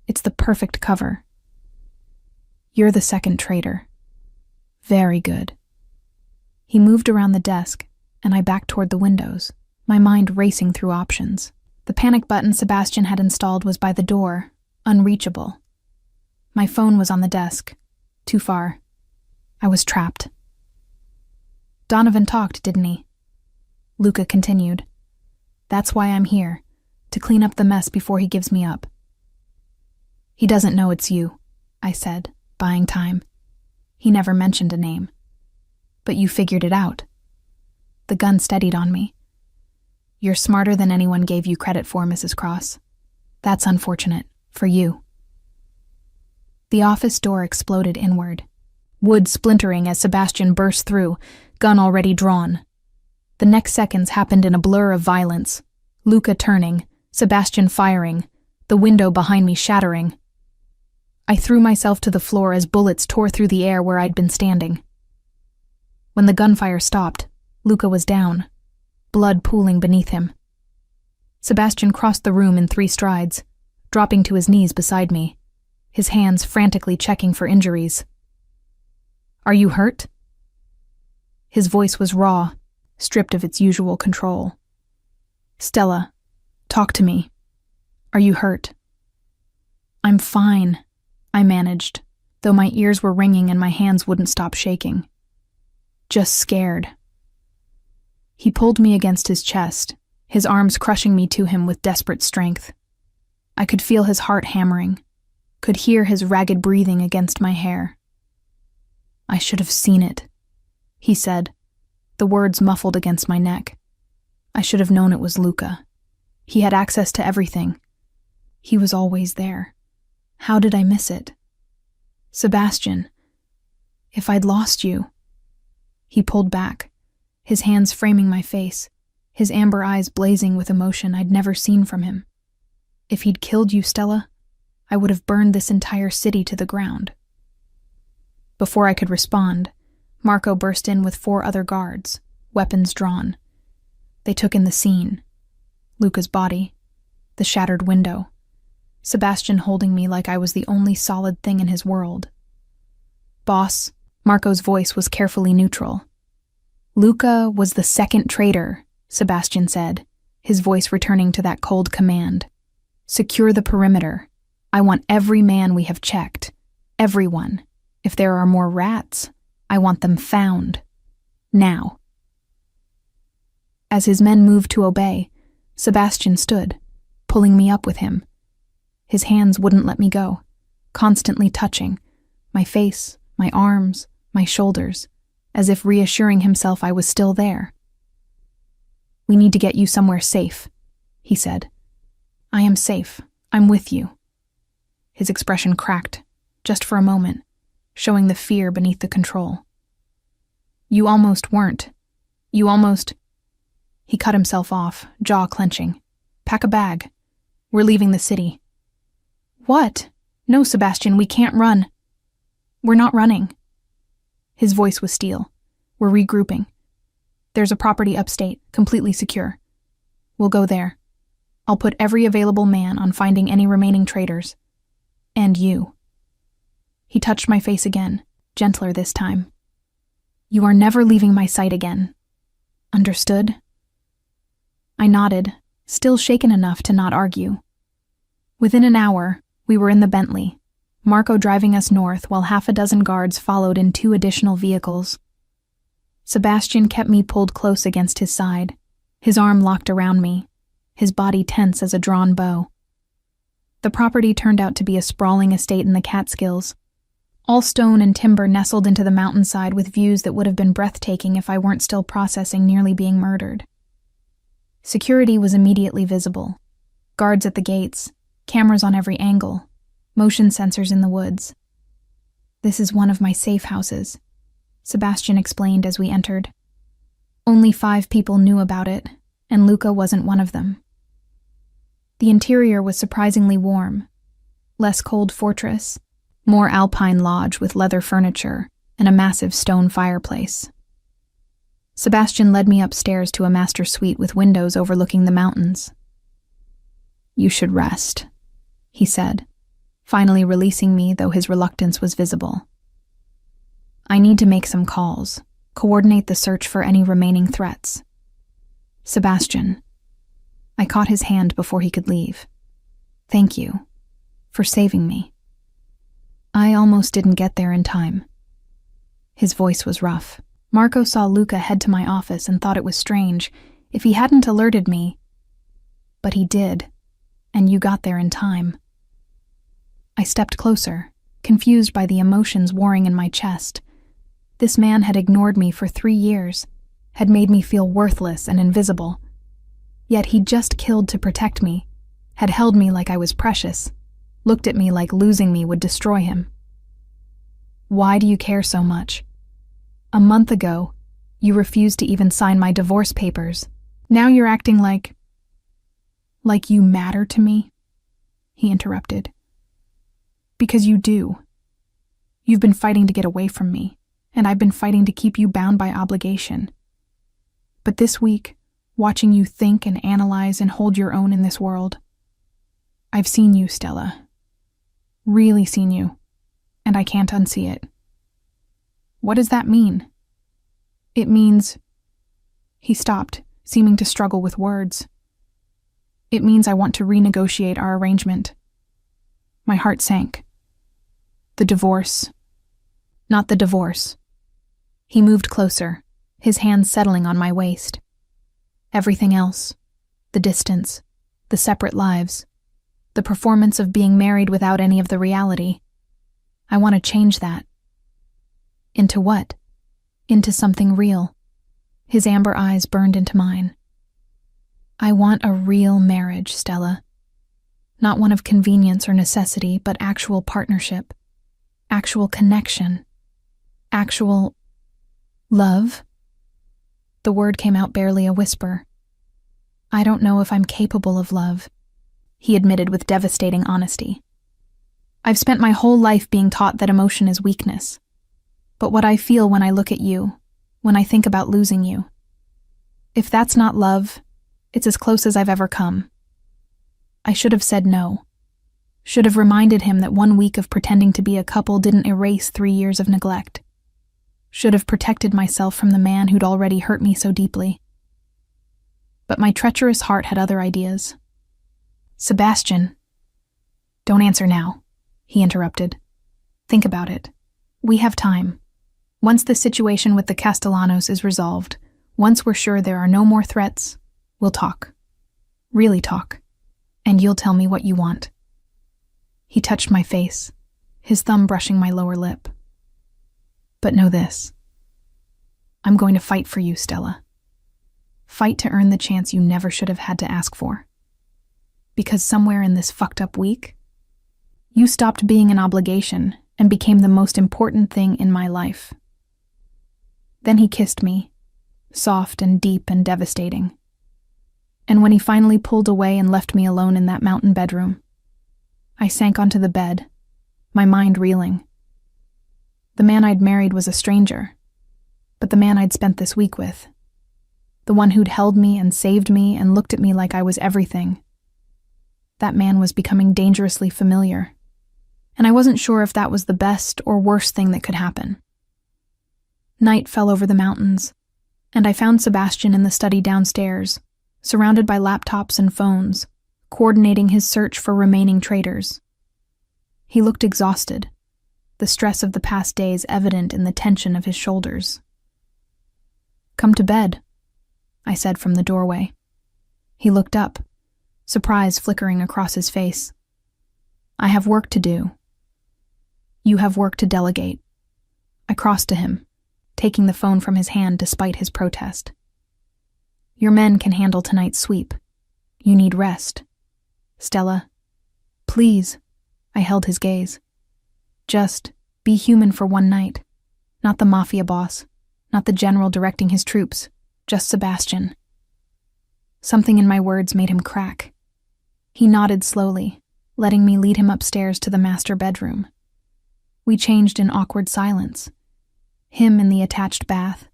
It's the perfect cover." "You're the second traitor." "Very good." He moved around the desk, and I backed toward the windows, my mind racing through options. The panic button Sebastian had installed was by the door, unreachable. My phone was on the desk. Too far. I was trapped. "Donovan talked, didn't he?" Luca continued. "That's why I'm here, to clean up the mess before he gives me up." "He doesn't know it's you," I said, buying time. He never mentioned a name. "But you figured it out." The gun steadied on me. "You're smarter than anyone gave you credit for, Mrs. Cross. That's unfortunate, for you." The office door exploded inward, wood splintering as Sebastian burst through, gun already drawn. The next seconds happened in a blur of violence. Luca turning, Sebastian firing, the window behind me shattering. I threw myself to the floor as bullets tore through the air where I'd been standing. When the gunfire stopped, Luca was down, blood pooling beneath him. Sebastian crossed the room in 3 strides, dropping to his knees beside me, his hands frantically checking for injuries. "Are you hurt?" His voice was raw, stripped of its usual control. "Stella, talk to me. Are you hurt?" "I'm fine," I managed, though my ears were ringing and my hands wouldn't stop shaking. "Just scared." He pulled me against his chest, his arms crushing me to him with desperate strength. I could feel his heart hammering, could hear his ragged breathing against my hair. "I should have seen it," he said, the words muffled against my neck. I should have known it was Luca. He had access to everything. He was always there. How did I miss it? "Sebastian, if I'd lost you..." He pulled back, his hands framing my face, his amber eyes blazing with emotion I'd never seen from him. "If he'd killed you, Stella, I would have burned this entire city to the ground." Before I could respond, Marco burst in with 4 other guards, weapons drawn. They took in the scene. Luca's body, the shattered window, Sebastian holding me like I was the only solid thing in his world. "Boss," Marco's voice was carefully neutral. "Luca was the second traitor," Sebastian said, his voice returning to that cold command. "Secure the perimeter. I want every man we have checked. Everyone. If there are more rats, I want them found. Now." As his men moved to obey, Sebastian stood, pulling me up with him. His hands wouldn't let me go, constantly touching, my face, my arms, my shoulders, as if reassuring himself I was still there. "We need to get you somewhere safe," he said. "I am safe. I'm with you." His expression cracked, just for a moment, showing the fear beneath the control. "You almost weren't. You almost..." He cut himself off, jaw clenching. "Pack a bag. We're leaving the city." "What? No, Sebastian, we can't run." "We're not running." His voice was steel. "We're regrouping. There's a property upstate, completely secure. We'll go there. I'll put every available man on finding any remaining traitors. And you." He touched my face again, gentler this time. "You are never leaving my sight again. Understood?" I nodded, still shaken enough to not argue. Within an hour, we were in the Bentley, Marco driving us north while 6 guards followed in 2 additional vehicles. Sebastian kept me pulled close against his side, his arm locked around me, his body tense as a drawn bow. The property turned out to be a sprawling estate in the Catskills, all stone and timber nestled into the mountainside with views that would have been breathtaking if I weren't still processing nearly being murdered. Security was immediately visible. Guards at the gates, cameras on every angle, motion sensors in the woods. "This is one of my safe houses," Sebastian explained as we entered. Only 5 people knew about it, and Luca wasn't one of them. The interior was surprisingly warm. Less cold fortress, more alpine lodge with leather furniture, and a massive stone fireplace. Sebastian led me upstairs to a master suite with windows overlooking the mountains. "You should rest," he said, finally releasing me, though his reluctance was visible. "I need to make some calls, coordinate the search for any remaining threats." "Sebastian." I caught his hand before he could leave. "Thank you for saving me. I almost didn't get there in time." His voice was rough. Marco saw Luca head to my office and thought it was strange if he hadn't alerted me. But he did, and you got there in time. I stepped closer, confused by the emotions warring in my chest. This man had ignored me for 3 years, had made me feel worthless and invisible. Yet he'd just killed to protect me, had held me like I was precious, looked at me like losing me would destroy him. "Why do you care so much? A month ago, you refused to even sign my divorce papers. Now you're acting like you matter to me?" he interrupted. "Because you do. You've been fighting to get away from me, and I've been fighting to keep you bound by obligation. But this week, watching you think and analyze and hold your own in this world, I've seen you, Stella. Really seen you, and I can't unsee it." "What does that mean?" "It means—" He stopped, seeming to struggle with words. "It means I want to renegotiate our arrangement." My heart sank. "The divorce." "Not the divorce." He moved closer, his hands settling on my waist. "Everything else. The distance, the separate lives, the performance of being married without any of the reality. I want to change that." "Into what?" "Into something real." His amber eyes burned into mine. "I want a real marriage, Stella. Not one of convenience or necessity, but actual partnership, actual connection, actual love." The word came out barely a whisper. "I don't know if I'm capable of love," he admitted with devastating honesty. "I've spent my whole life being taught that emotion is weakness. But what I feel when I look at you, when I think about losing you, if that's not love, it's as close as I've ever come." I should have said no. Should have reminded him that 1 week of pretending to be a couple didn't erase 3 years of neglect. Should have protected myself from the man who'd already hurt me so deeply. But my treacherous heart had other ideas. "Sebastian." "Don't answer now," he interrupted. "Think about it. We have time. Once the situation with the Castellanos is resolved, once we're sure there are no more threats, we'll talk. Really talk. And you'll tell me what you want." He touched my face, his thumb brushing my lower lip. "But know this. I'm going to fight for you, Stella. Fight to earn the chance you never should have had to ask for. Because somewhere in this fucked up week, you stopped being an obligation and became the most important thing in my life." Then he kissed me, soft and deep and devastating. And when he finally pulled away and left me alone in that mountain bedroom, I sank onto the bed, my mind reeling. The man I'd married was a stranger, but the man I'd spent this week with, the one who'd held me and saved me and looked at me like I was everything, that man was becoming dangerously familiar, and I wasn't sure if that was the best or worst thing that could happen. Night fell over the mountains, and I found Sebastian in the study downstairs, surrounded by laptops and phones, coordinating his search for remaining traitors. He looked exhausted, the stress of the past days evident in the tension of his shoulders. Come to bed, I said from the doorway. He looked up, surprise flickering across his face. I have work to do. You have work to delegate. I crossed to him, taking the phone from his hand despite his protest. Your men can handle tonight's sweep. You need rest. Stella, please. I held his gaze. Just be human for one night. Not the Mafia boss, not the general directing his troops, just Sebastian. Something in my words made him crack. He nodded slowly, letting me lead him upstairs to the master bedroom. We changed in awkward silence. Him in the attached bath,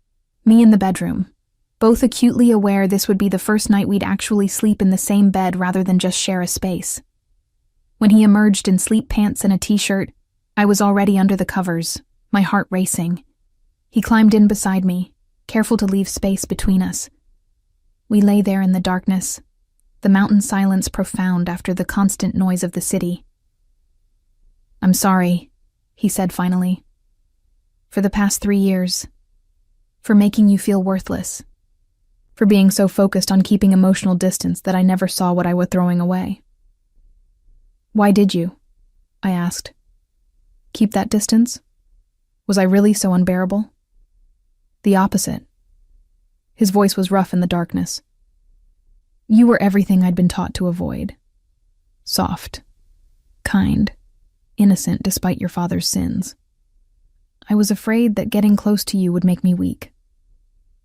me in the bedroom, both acutely aware this would be the first night we'd actually sleep in the same bed rather than just share a space. When he emerged in sleep pants and a t-shirt, I was already under the covers, my heart racing. He climbed in beside me, careful to leave space between us. We lay there in the darkness, the mountain silence profound after the constant noise of the city. I'm sorry, he said finally. For the past 3 years. For making you feel worthless. For being so focused on keeping emotional distance that I never saw what I was throwing away. Why did you? I asked. Keep that distance? Was I really so unbearable? The opposite. His voice was rough in the darkness. You were everything I'd been taught to avoid. Soft, kind, innocent despite your father's sins. I was afraid that getting close to you would make me weak,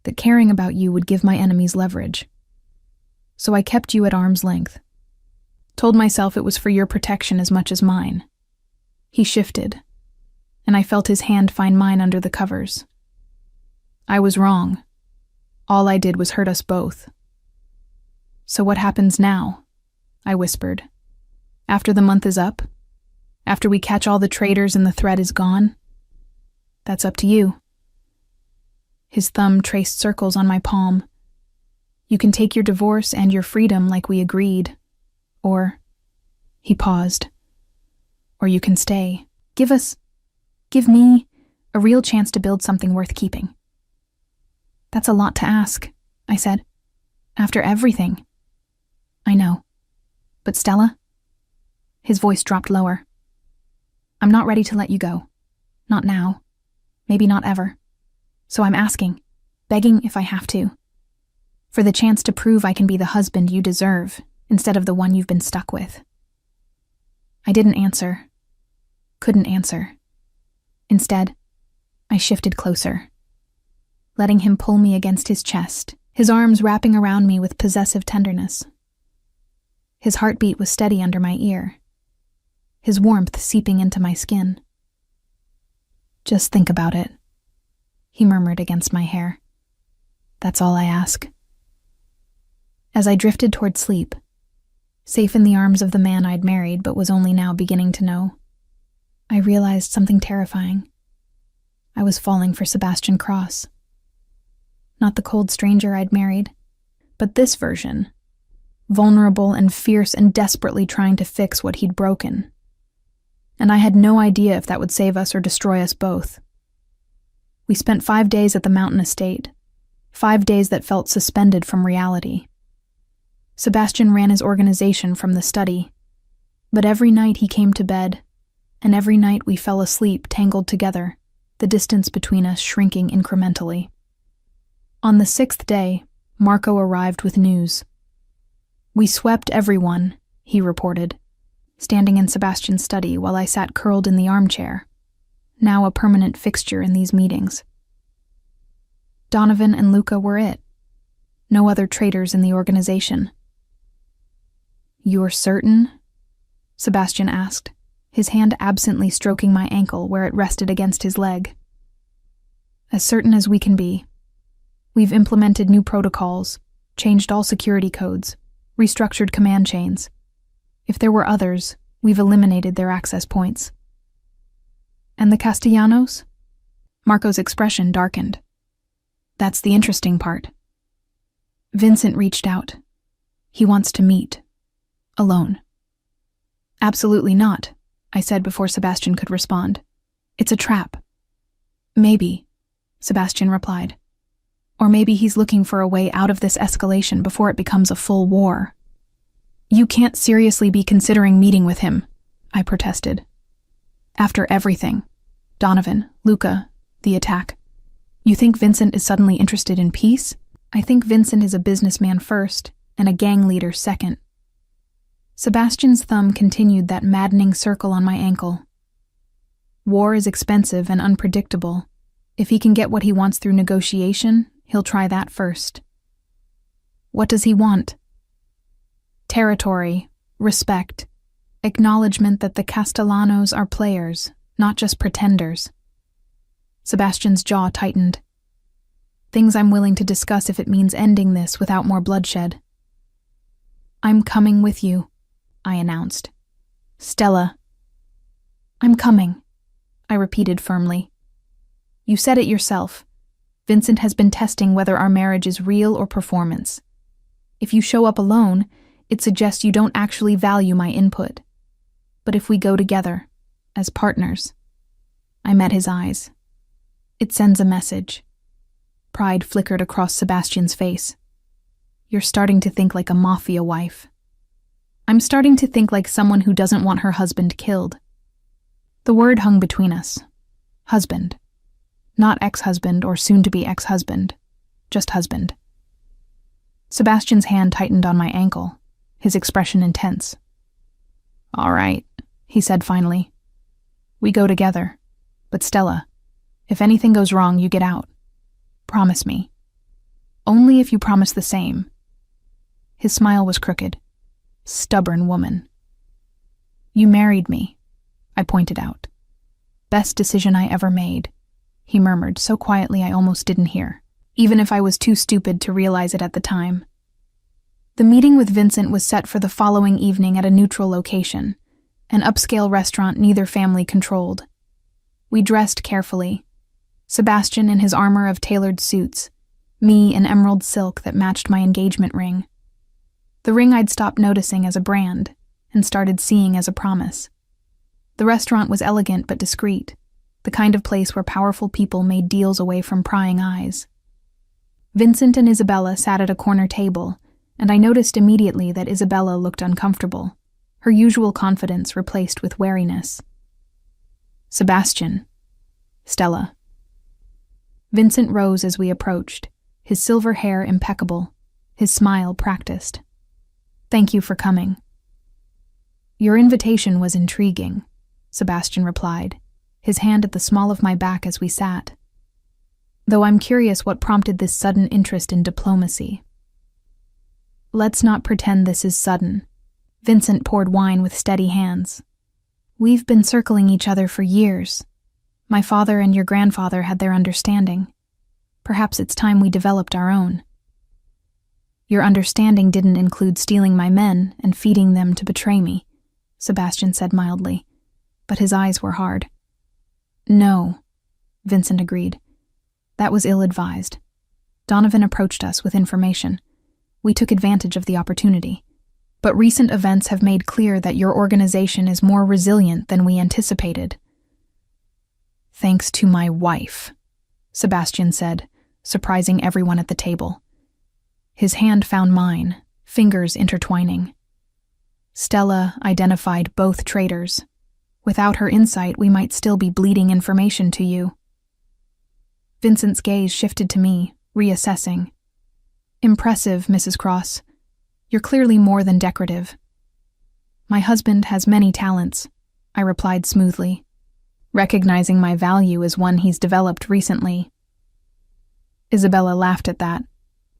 that caring about you would give my enemies leverage. So I kept you at arm's length. Told myself it was for your protection as much as mine. He shifted, and I felt his hand find mine under the covers. I was wrong. All I did was hurt us both. So what happens now? I whispered. After the month is up? After we catch all the traitors and the threat is gone? That's up to you. His thumb traced circles on my palm. You can take your divorce and your freedom like we agreed. Or, he paused. Or you can stay. Give me a real chance to build something worth keeping. That's a lot to ask, I said. After everything. I know. But Stella? His voice dropped lower. I'm not ready to let you go. Not now. Maybe not ever. So I'm asking, begging if I have to. For the chance to prove I can be the husband you deserve, instead of the one you've been stuck with. I didn't answer. Couldn't answer. Instead, I shifted closer, letting him pull me against his chest, his arms wrapping around me with possessive tenderness. His heartbeat was steady under my ear, his warmth seeping into my skin. Just think about it, he murmured against my hair. That's all I ask. As I drifted toward sleep, safe in the arms of the man I'd married but was only now beginning to know, I realized something terrifying. I was falling for Sebastian Cross. Not the cold stranger I'd married, but this version, vulnerable and fierce and desperately trying to fix what he'd broken. And I had no idea if that would save us or destroy us both. We spent 5 days at the mountain estate, 5 days that felt suspended from reality. Sebastian ran his organization from the study, but every night he came to bed, and every night we fell asleep tangled together, the distance between us shrinking incrementally. On the 6th day, Marco arrived with news. We swept everyone, he reported, standing in Sebastian's study while I sat curled in the armchair, now a permanent fixture in these meetings. Donovan and Luca were it. No other traitors in the organization. You're certain? Sebastian asked, his hand absently stroking my ankle where it rested against his leg. As certain as we can be. We've implemented new protocols, changed all security codes, restructured command chains. If there were others, we've eliminated their access points. And the Castellanos? Marco's expression darkened. That's the interesting part. Vincent reached out. He wants to meet. Alone. Absolutely not, I said before Sebastian could respond. It's a trap. Maybe, Sebastian replied. Or maybe he's looking for a way out of this escalation before it becomes a full war. You can't seriously be considering meeting with him, I protested. After everything, Donovan, Luca, the attack, you think Vincent is suddenly interested in peace? I think Vincent is a businessman first and a gang leader second. Sebastian's thumb continued that maddening circle on my ankle. War is expensive and unpredictable. If he can get what he wants through negotiation, he'll try that first. What does he want? Territory, respect, acknowledgement that the Castellanos are players, not just pretenders. Sebastian's jaw tightened. Things I'm willing to discuss if it means ending this without more bloodshed. I'm coming with you, I announced. Stella. I'm coming, I repeated firmly. You said it yourself. Vincent has been testing whether our marriage is real or performance. If you show up alone, it suggests you don't actually value my input. But if we go together, as partners, I met his eyes. It sends a message. Pride flickered across Sebastian's face. You're starting to think like a Mafia wife. I'm starting to think like someone who doesn't want her husband killed. The word hung between us. Husband. Not ex-husband or soon-to-be ex-husband. Just husband. Sebastian's hand tightened on my ankle, his expression intense. All right, he said finally. We go together. But Stella, if anything goes wrong, you get out. Promise me. Only if you promise the same. His smile was crooked. Stubborn woman. You married me, I pointed out. Best decision I ever made, he murmured so quietly I almost didn't hear, even if I was too stupid to realize it at the time. The meeting with Vincent was set for the following evening at a neutral location, an upscale restaurant neither family controlled. We dressed carefully. Sebastian in his armor of tailored suits, me in emerald silk that matched my engagement ring. The ring I'd stopped noticing as a brand and started seeing as a promise. The restaurant was elegant but discreet, the kind of place where powerful people made deals away from prying eyes. Vincent and Isabella sat at a corner table, and I noticed immediately that Isabella looked uncomfortable, her usual confidence replaced with wariness. Sebastian. Stella. Vincent rose as we approached, his silver hair impeccable, his smile practiced. Thank you for coming. Your invitation was intriguing, Sebastian replied, his hand at the small of my back as we sat. Though I'm curious what prompted this sudden interest in diplomacy. Let's not pretend this is sudden. Vincent poured wine with steady hands. We've been circling each other for years. My father and your grandfather had their understanding. Perhaps it's time we developed our own. Your understanding didn't include stealing my men and feeding them to betray me, Sebastian said mildly, but his eyes were hard. No, Vincent agreed. That was ill-advised. Donovan approached us with information. We took advantage of the opportunity. But recent events have made clear that your organization is more resilient than we anticipated. Thanks to my wife, Sebastian said, surprising everyone at the table. His hand found mine, fingers intertwining. Stella identified both traitors. Without her insight, we might still be bleeding information to you. Vincent's gaze shifted to me, reassessing. Impressive, Mrs. Cross. You're clearly more than decorative. My husband has many talents, I replied smoothly, recognizing my value as one he's developed recently. Isabella laughed at that,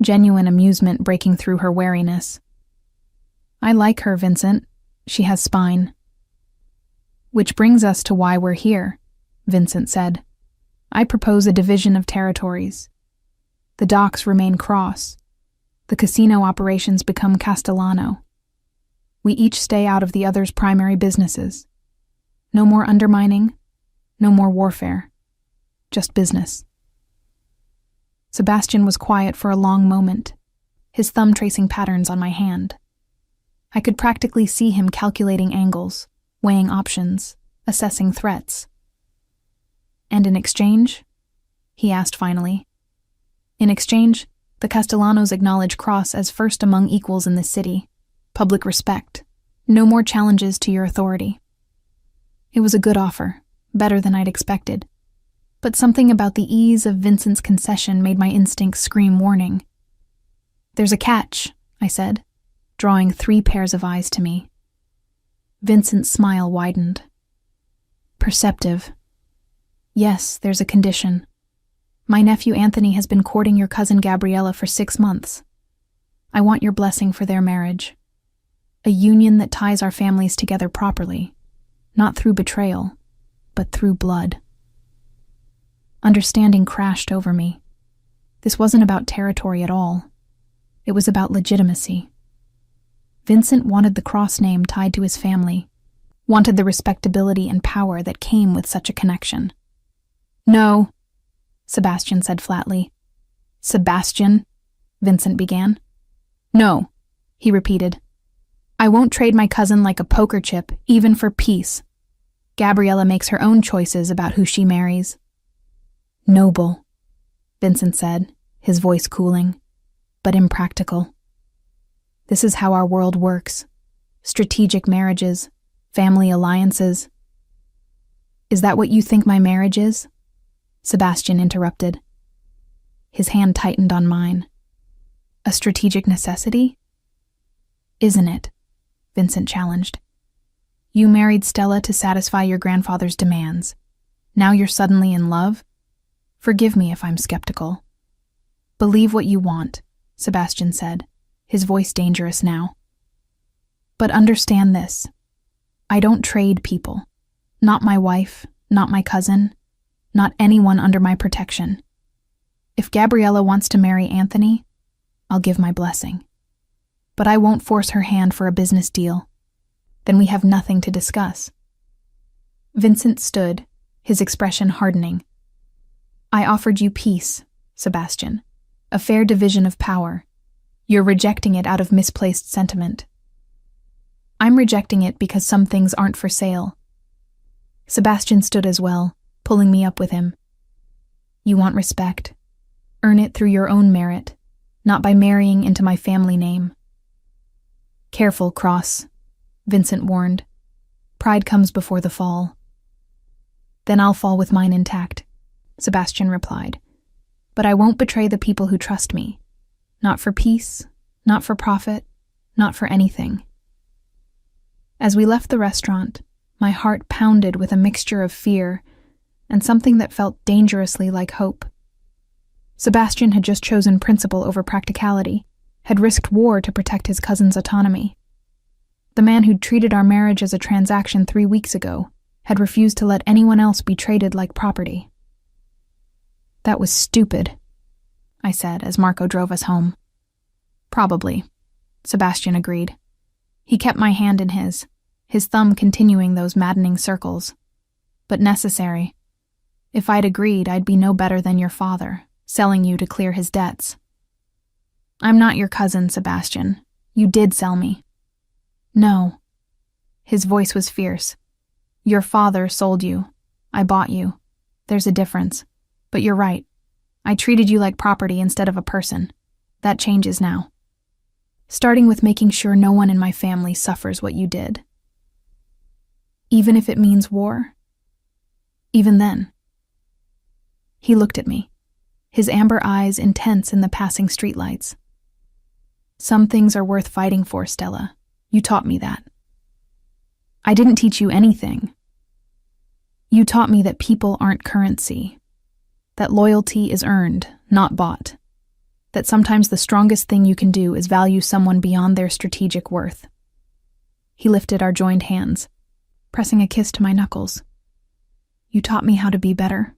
genuine amusement breaking through her wariness. I like her, Vincent. She has spine. Which brings us to why we're here, Vincent said. I propose a division of territories. The docks remain Cross. The casino operations become Castellano. We each stay out of the other's primary businesses. No more undermining, no more warfare. Just business. Sebastian was quiet for a long moment, his thumb tracing patterns on my hand. I could practically see him calculating angles, weighing options, assessing threats. And in exchange? He asked finally. In exchange, the Castellanos acknowledge Cross as first among equals in the city. Public respect. No more challenges to your authority. It was a good offer, better than I'd expected. But something about the ease of Vincent's concession made my instincts scream warning. "There's a catch," I said, drawing 3 pairs of eyes to me. Vincent's smile widened. "Perceptive. Yes, there's a condition. My nephew Anthony has been courting your cousin Gabriella for 6 months. I want your blessing for their marriage. A union that ties our families together properly, not through betrayal, but through blood." Understanding crashed over me. This wasn't about territory at all. It was about legitimacy. Vincent wanted the Cross name tied to his family, wanted the respectability and power that came with such a connection. "No," Sebastian said flatly. "Sebastian," Vincent began. "No," he repeated. "I won't trade my cousin like a poker chip, even for peace. Gabriella makes her own choices about who she marries." "Noble," Vincent said, his voice cooling, "but impractical. This is how our world works. Strategic marriages, family alliances." "Is that what you think my marriage is?" Sebastian interrupted. His hand tightened on mine. "A strategic necessity?" "Isn't it?" Vincent challenged. "You married Stella to satisfy your grandfather's demands. Now you're suddenly in love? Forgive me if I'm skeptical." "Believe what you want," Sebastian said, his voice dangerous now. "But understand this. I don't trade people. Not my wife, not my cousin, not anyone under my protection. If Gabriella wants to marry Anthony, I'll give my blessing. But I won't force her hand for a business deal. Then we have nothing to discuss." Vincent stood, his expression hardening. "I offered you peace, Sebastian, a fair division of power. You're rejecting it out of misplaced sentiment." "I'm rejecting it because some things aren't for sale." Sebastian stood as well, pulling me up with him. "You want respect. Earn it through your own merit, not by marrying into my family name." "Careful, Cross," Vincent warned. "Pride comes before the fall." "Then I'll fall with mine intact," Sebastian replied. "But I won't betray the people who trust me. Not for peace, not for profit, not for anything." As we left the restaurant, my heart pounded with a mixture of fear and something that felt dangerously like hope. Sebastian had just chosen principle over practicality, had risked war to protect his cousin's autonomy. The man who'd treated our marriage as a transaction 3 weeks ago had refused to let anyone else be traded like property. "That was stupid," I said as Marco drove us home. "Probably," Sebastian agreed. He kept my hand in his thumb continuing those maddening circles. "But necessary. If I'd agreed, I'd be no better than your father, selling you to clear his debts." "I'm not your cousin, Sebastian. You did sell me." "No." His voice was fierce. "Your father sold you. I bought you. There's a difference. But you're right. I treated you like property instead of a person. That changes now. Starting with making sure no one in my family suffers what you did. Even if it means war? Even then." He looked at me, his amber eyes intense in the passing streetlights. "Some things are worth fighting for, Stella. You taught me that." "I didn't teach you anything. You taught me that people aren't currency, that loyalty is earned, not bought, that sometimes the strongest thing you can do is value someone beyond their strategic worth." He lifted our joined hands, pressing a kiss to my knuckles. "You taught me how to be better,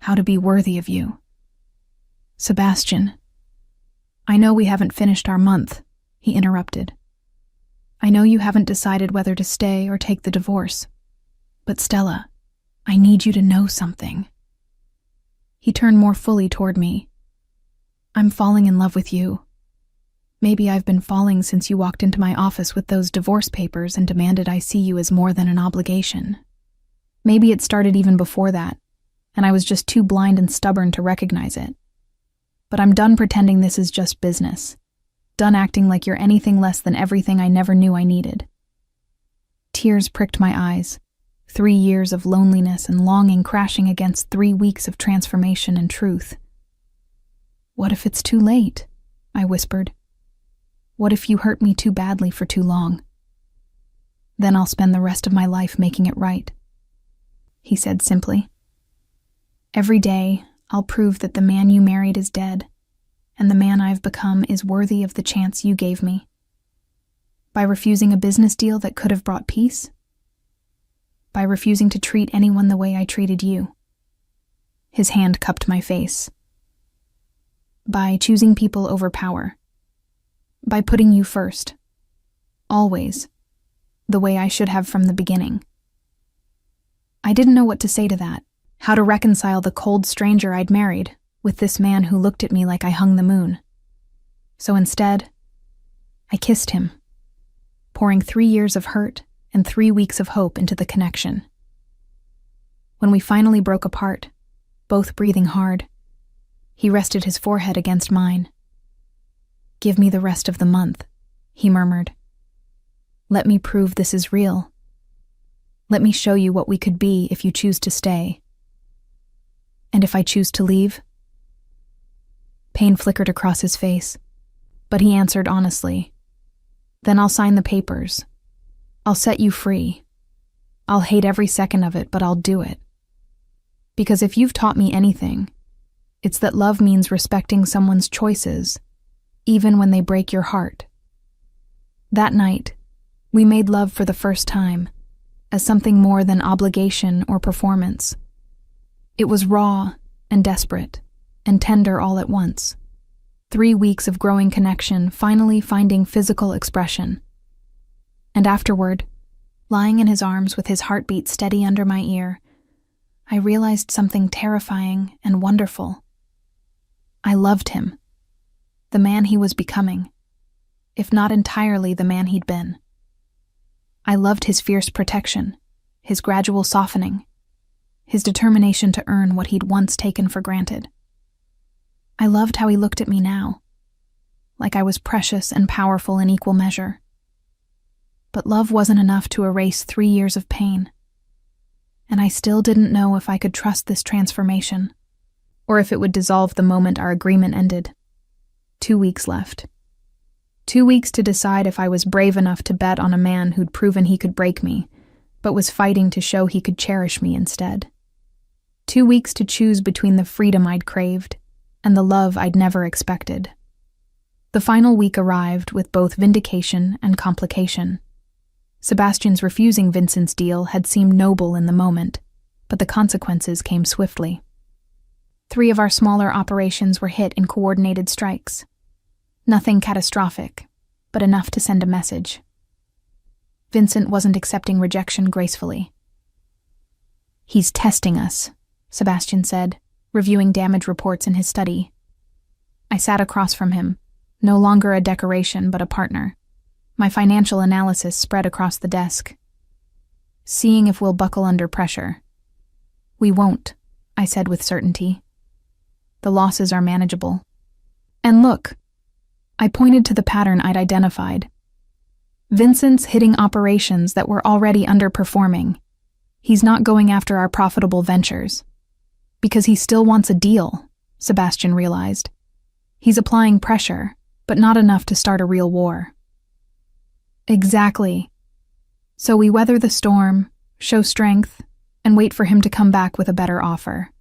how to be worthy of you." "Sebastian." "I know we haven't finished our month," he interrupted. "I know you haven't decided whether to stay or take the divorce. But Stella, I need you to know something." He turned more fully toward me. "I'm falling in love with you. Maybe I've been falling since you walked into my office with those divorce papers and demanded I see you as more than an obligation. Maybe it started even before that, and I was just too blind and stubborn to recognize it. but I'm done pretending this is just business. Done acting like you're anything less than everything I never knew I needed. Tears pricked my eyes. 3 years of loneliness and longing crashing against 3 weeks of transformation and truth. "What if it's too late?" I whispered. "What if you hurt me too badly for too long? Then I'll spend the rest of my life making it right," he said simply. "Every day, I'll prove that the man you married is dead, and the man I've become is worthy of the chance you gave me. By refusing a business deal that could have brought peace? By refusing to treat anyone the way I treated you." His hand cupped my face. "By choosing people over power. By putting you first. Always. The way I should have from the beginning." I didn't know what to say to that, how to reconcile the cold stranger I'd married with this man who looked at me like I hung the moon. So instead, I kissed him, pouring 3 years of hurt and 3 weeks of hope into the connection. When we finally broke apart, both breathing hard, he rested his forehead against mine. "Give me the rest of the month," he murmured. "Let me prove this is real. Let me show you what we could be if you choose to stay. And if I choose to leave?" Pain flickered across his face, but he answered honestly. "Then I'll sign the papers. I'll set you free. I'll hate every second of it, but I'll do it. Because if you've taught me anything, it's that love means respecting someone's choices, even when they break your heart." That night, we made love for the first time, as something more than obligation or performance. It was raw and desperate and tender all at once. 3 weeks of growing connection finally finding physical expression. And afterward, lying in his arms with his heartbeat steady under my ear, I realized something terrifying and wonderful. I loved him, the man he was becoming, if not entirely the man he'd been. I loved his fierce protection, his gradual softening, his determination to earn what he'd once taken for granted. I loved how he looked at me now, like I was precious and powerful in equal measure. But love wasn't enough to erase 3 years of pain, and I still didn't know if I could trust this transformation, or if it would dissolve the moment our agreement ended. 2 weeks left. 2 weeks to decide if I was brave enough to bet on a man who'd proven he could break me, but was fighting to show he could cherish me instead. 2 weeks to choose between the freedom I'd craved and the love I'd never expected. The final week arrived with both vindication and complication. Sebastian's refusing Vincent's deal had seemed noble in the moment, but the consequences came swiftly. 3 of our smaller operations were hit in coordinated strikes. Nothing catastrophic, but enough to send a message. Vincent wasn't accepting rejection gracefully. "He's testing us," Sebastian said, reviewing damage reports in his study. I sat across from him, no longer a decoration but a partner. My financial analysis spread across the desk. "Seeing if we'll buckle under pressure." "We won't," I said with certainty. "The losses are manageable. And look," I pointed to the pattern I'd identified. "Vincent's hitting operations that were already underperforming. He's not going after our profitable ventures. Because he still wants a deal," Sebastian realized. "He's applying pressure, but not enough to start a real war." "Exactly. So we weather the storm, show strength, and wait for him to come back with a better offer."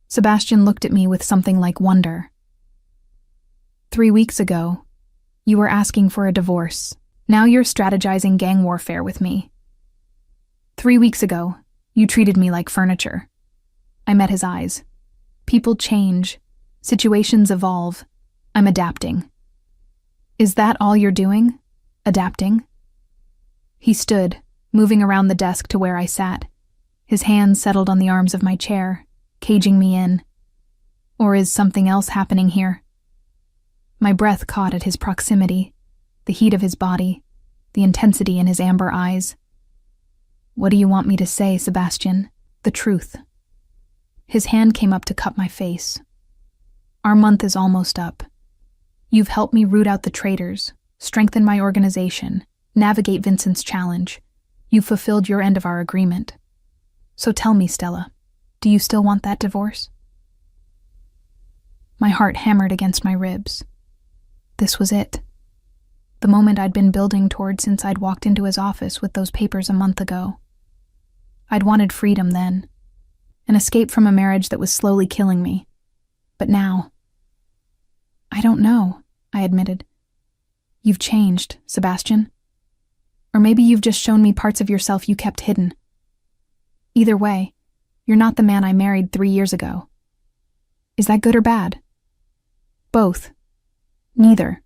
Sebastian looked at me with something like wonder. 3 weeks ago, you were asking for a divorce. Now you're strategizing gang warfare with me. 3 weeks ago, you treated me like furniture." I met his eyes. "People change. Situations evolve. I'm adapting." "Is that all you're doing? Adapting?" He stood, moving around the desk to where I sat. His hands settled on the arms of my chair, caging me in. "Or is something else happening here?" My breath caught at his proximity, the heat of his body, the intensity in his amber eyes. "What do you want me to say, Sebastian? The truth." His hand came up to cup my face. Our month is almost up. You've helped me root out the traitors, strengthen my organization, navigate Vincent's challenge. You've fulfilled your end of our agreement. So tell me, Stella, do you still want that divorce? My heart hammered against my ribs. This was it. The moment I'd been building toward since I'd walked into his office with those papers a month ago. I'd wanted freedom then, an escape from a marriage that was slowly killing me. But now, I don't know, I admitted. You've changed, Sebastian. Or maybe you've just shown me parts of yourself you kept hidden. Either way, you're not the man I married 3 years ago. Is that good or bad? Both. Neither.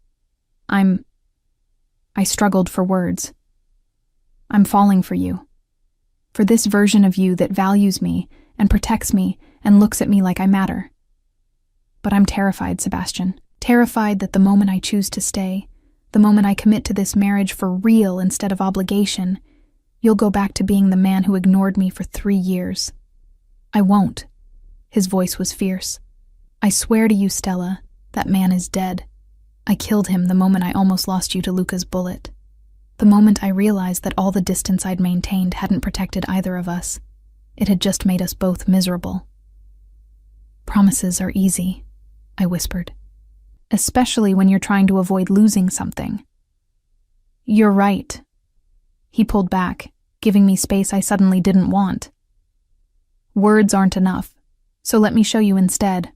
I struggled for words. I'm falling for you. For this version of you that values me and protects me and looks at me like I matter. But I'm terrified, Sebastian. Terrified that the moment I choose to stay, the moment I commit to this marriage for real instead of obligation, you'll go back to being the man who ignored me for 3 years. I won't. His voice was fierce. I swear to you, Stella, that man is dead. I killed him the moment I almost lost you to Luca's bullet. The moment I realized that all the distance I'd maintained hadn't protected either of us. It had just made us both miserable. Promises are easy, I whispered. Especially when you're trying to avoid losing something. You're right. He pulled back, giving me space I suddenly didn't want. Words aren't enough, so let me show you instead.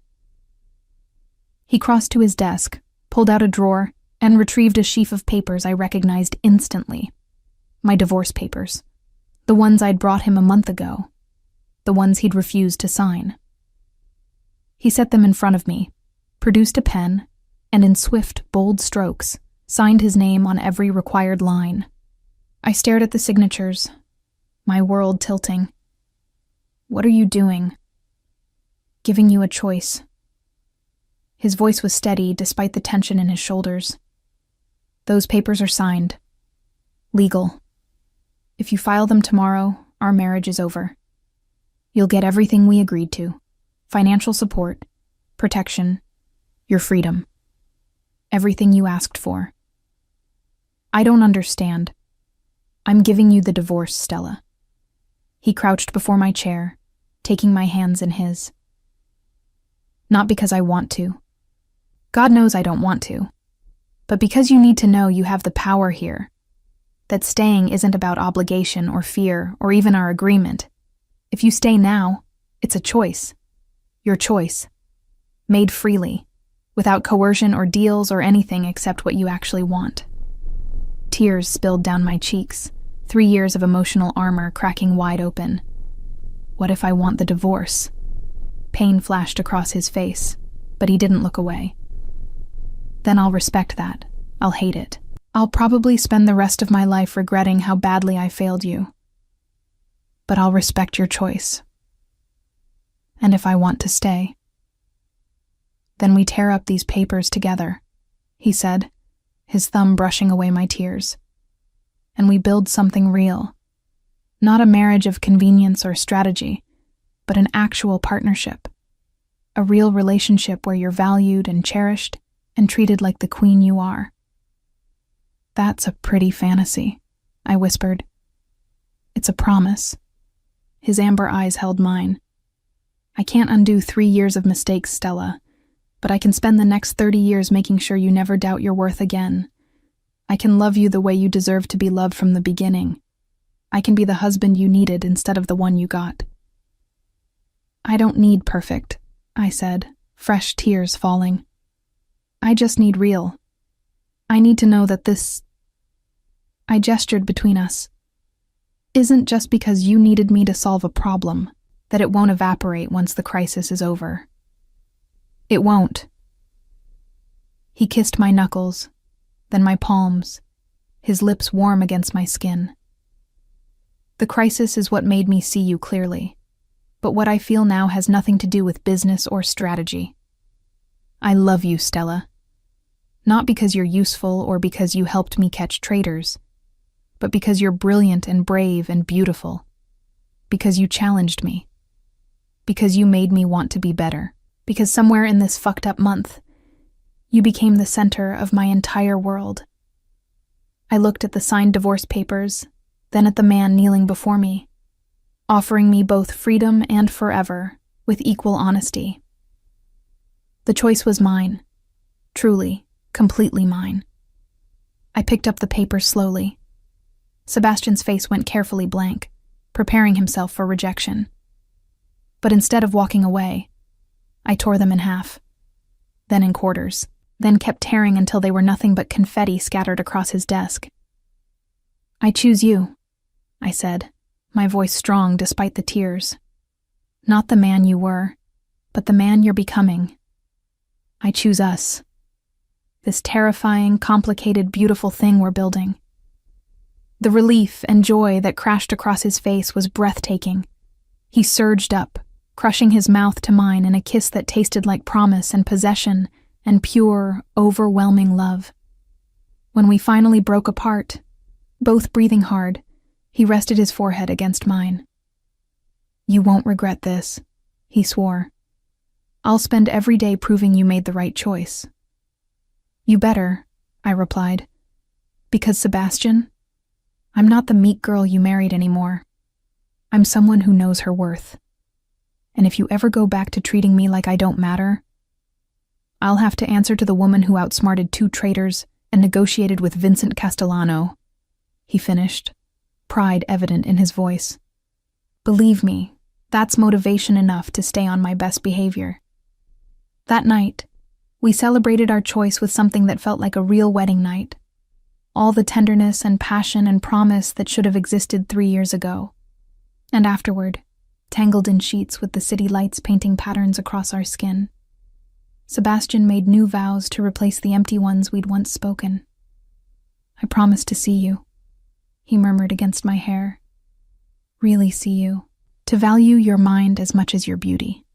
He crossed to his desk, pulled out a drawer, and retrieved a sheaf of papers I recognized instantly. My divorce papers. The ones I'd brought him a month ago. The ones he'd refused to sign. He set them in front of me, produced a pen, and in swift, bold strokes, signed his name on every required line. I stared at the signatures, my world tilting. What are you doing? Giving you a choice. His voice was steady despite the tension in his shoulders. Those papers are signed. Legal. If you file them tomorrow, our marriage is over. You'll get everything we agreed to. Financial support, protection, your freedom. Everything you asked for. I don't understand. I'm giving you the divorce, Stella. He crouched before my chair, taking my hands in his. Not because I want to. God knows I don't want to. But because you need to know you have the power here. That staying isn't about obligation or fear or even our agreement. If you stay now, it's a choice. Your choice. Made freely. Without coercion or deals or anything except what you actually want. Tears spilled down my cheeks, 3 years of emotional armor cracking wide open. What if I want the divorce? Pain flashed across his face, but he didn't look away. Then I'll respect that. I'll hate it. I'll probably spend the rest of my life regretting how badly I failed you. But I'll respect your choice. And if I want to stay, then we tear up these papers together, he said, his thumb brushing away my tears. And we build something real. Not a marriage of convenience or strategy, but an actual partnership. A real relationship where you're valued and cherished and treated like the queen you are. That's a pretty fantasy, I whispered. It's a promise. His amber eyes held mine. I can't undo 3 years of mistakes, Stella, but I can spend the next 30 years making sure you never doubt your worth again. I can love you the way you deserve to be loved from the beginning. I can be the husband you needed instead of the one you got. I don't need perfect, I said, fresh tears falling. I just need real. I need to know that this, I gestured between us, isn't just because you needed me to solve a problem, that it won't evaporate once the crisis is over. It won't. He kissed my knuckles, then my palms, his lips warm against my skin. The crisis is what made me see you clearly, but what I feel now has nothing to do with business or strategy. I love you, Stella. Not because you're useful or because you helped me catch traitors, but because you're brilliant and brave and beautiful. Because you challenged me. Because you made me want to be better. Because somewhere in this fucked up month, you became the center of my entire world. I looked at the signed divorce papers, then at the man kneeling before me, offering me both freedom and forever with equal honesty. The choice was mine, truly, completely mine. I picked up the papers slowly. Sebastian's face went carefully blank, preparing himself for rejection. But instead of walking away, I tore them in half, then in quarters, then kept tearing until they were nothing but confetti scattered across his desk. "I choose you," I said, my voice strong despite the tears. "Not the man you were, but the man you're becoming. I choose us. This terrifying, complicated, beautiful thing we're building." The relief and joy that crashed across his face was breathtaking. He surged up, crushing his mouth to mine in a kiss that tasted like promise and possession and pure, overwhelming love. When we finally broke apart, both breathing hard, he rested his forehead against mine. "You won't regret this," he swore. "I'll spend every day proving you made the right choice." "You better," I replied. "Because, Sebastian, I'm not the meek girl you married anymore. I'm someone who knows her worth. And if you ever go back to treating me like I don't matter, I'll have to answer to the woman who outsmarted 2 traitors and negotiated with Vincent Castellano," he finished, pride evident in his voice. Believe me, that's motivation enough to stay on my best behavior. That night, we celebrated our choice with something that felt like a real wedding night. All the tenderness and passion and promise that should have existed 3 years ago. And afterward, tangled in sheets with the city lights painting patterns across our skin, Sebastian made new vows to replace the empty ones we'd once spoken. "I promise to see you," he murmured against my hair. "Really see you. To value your mind as much as your beauty.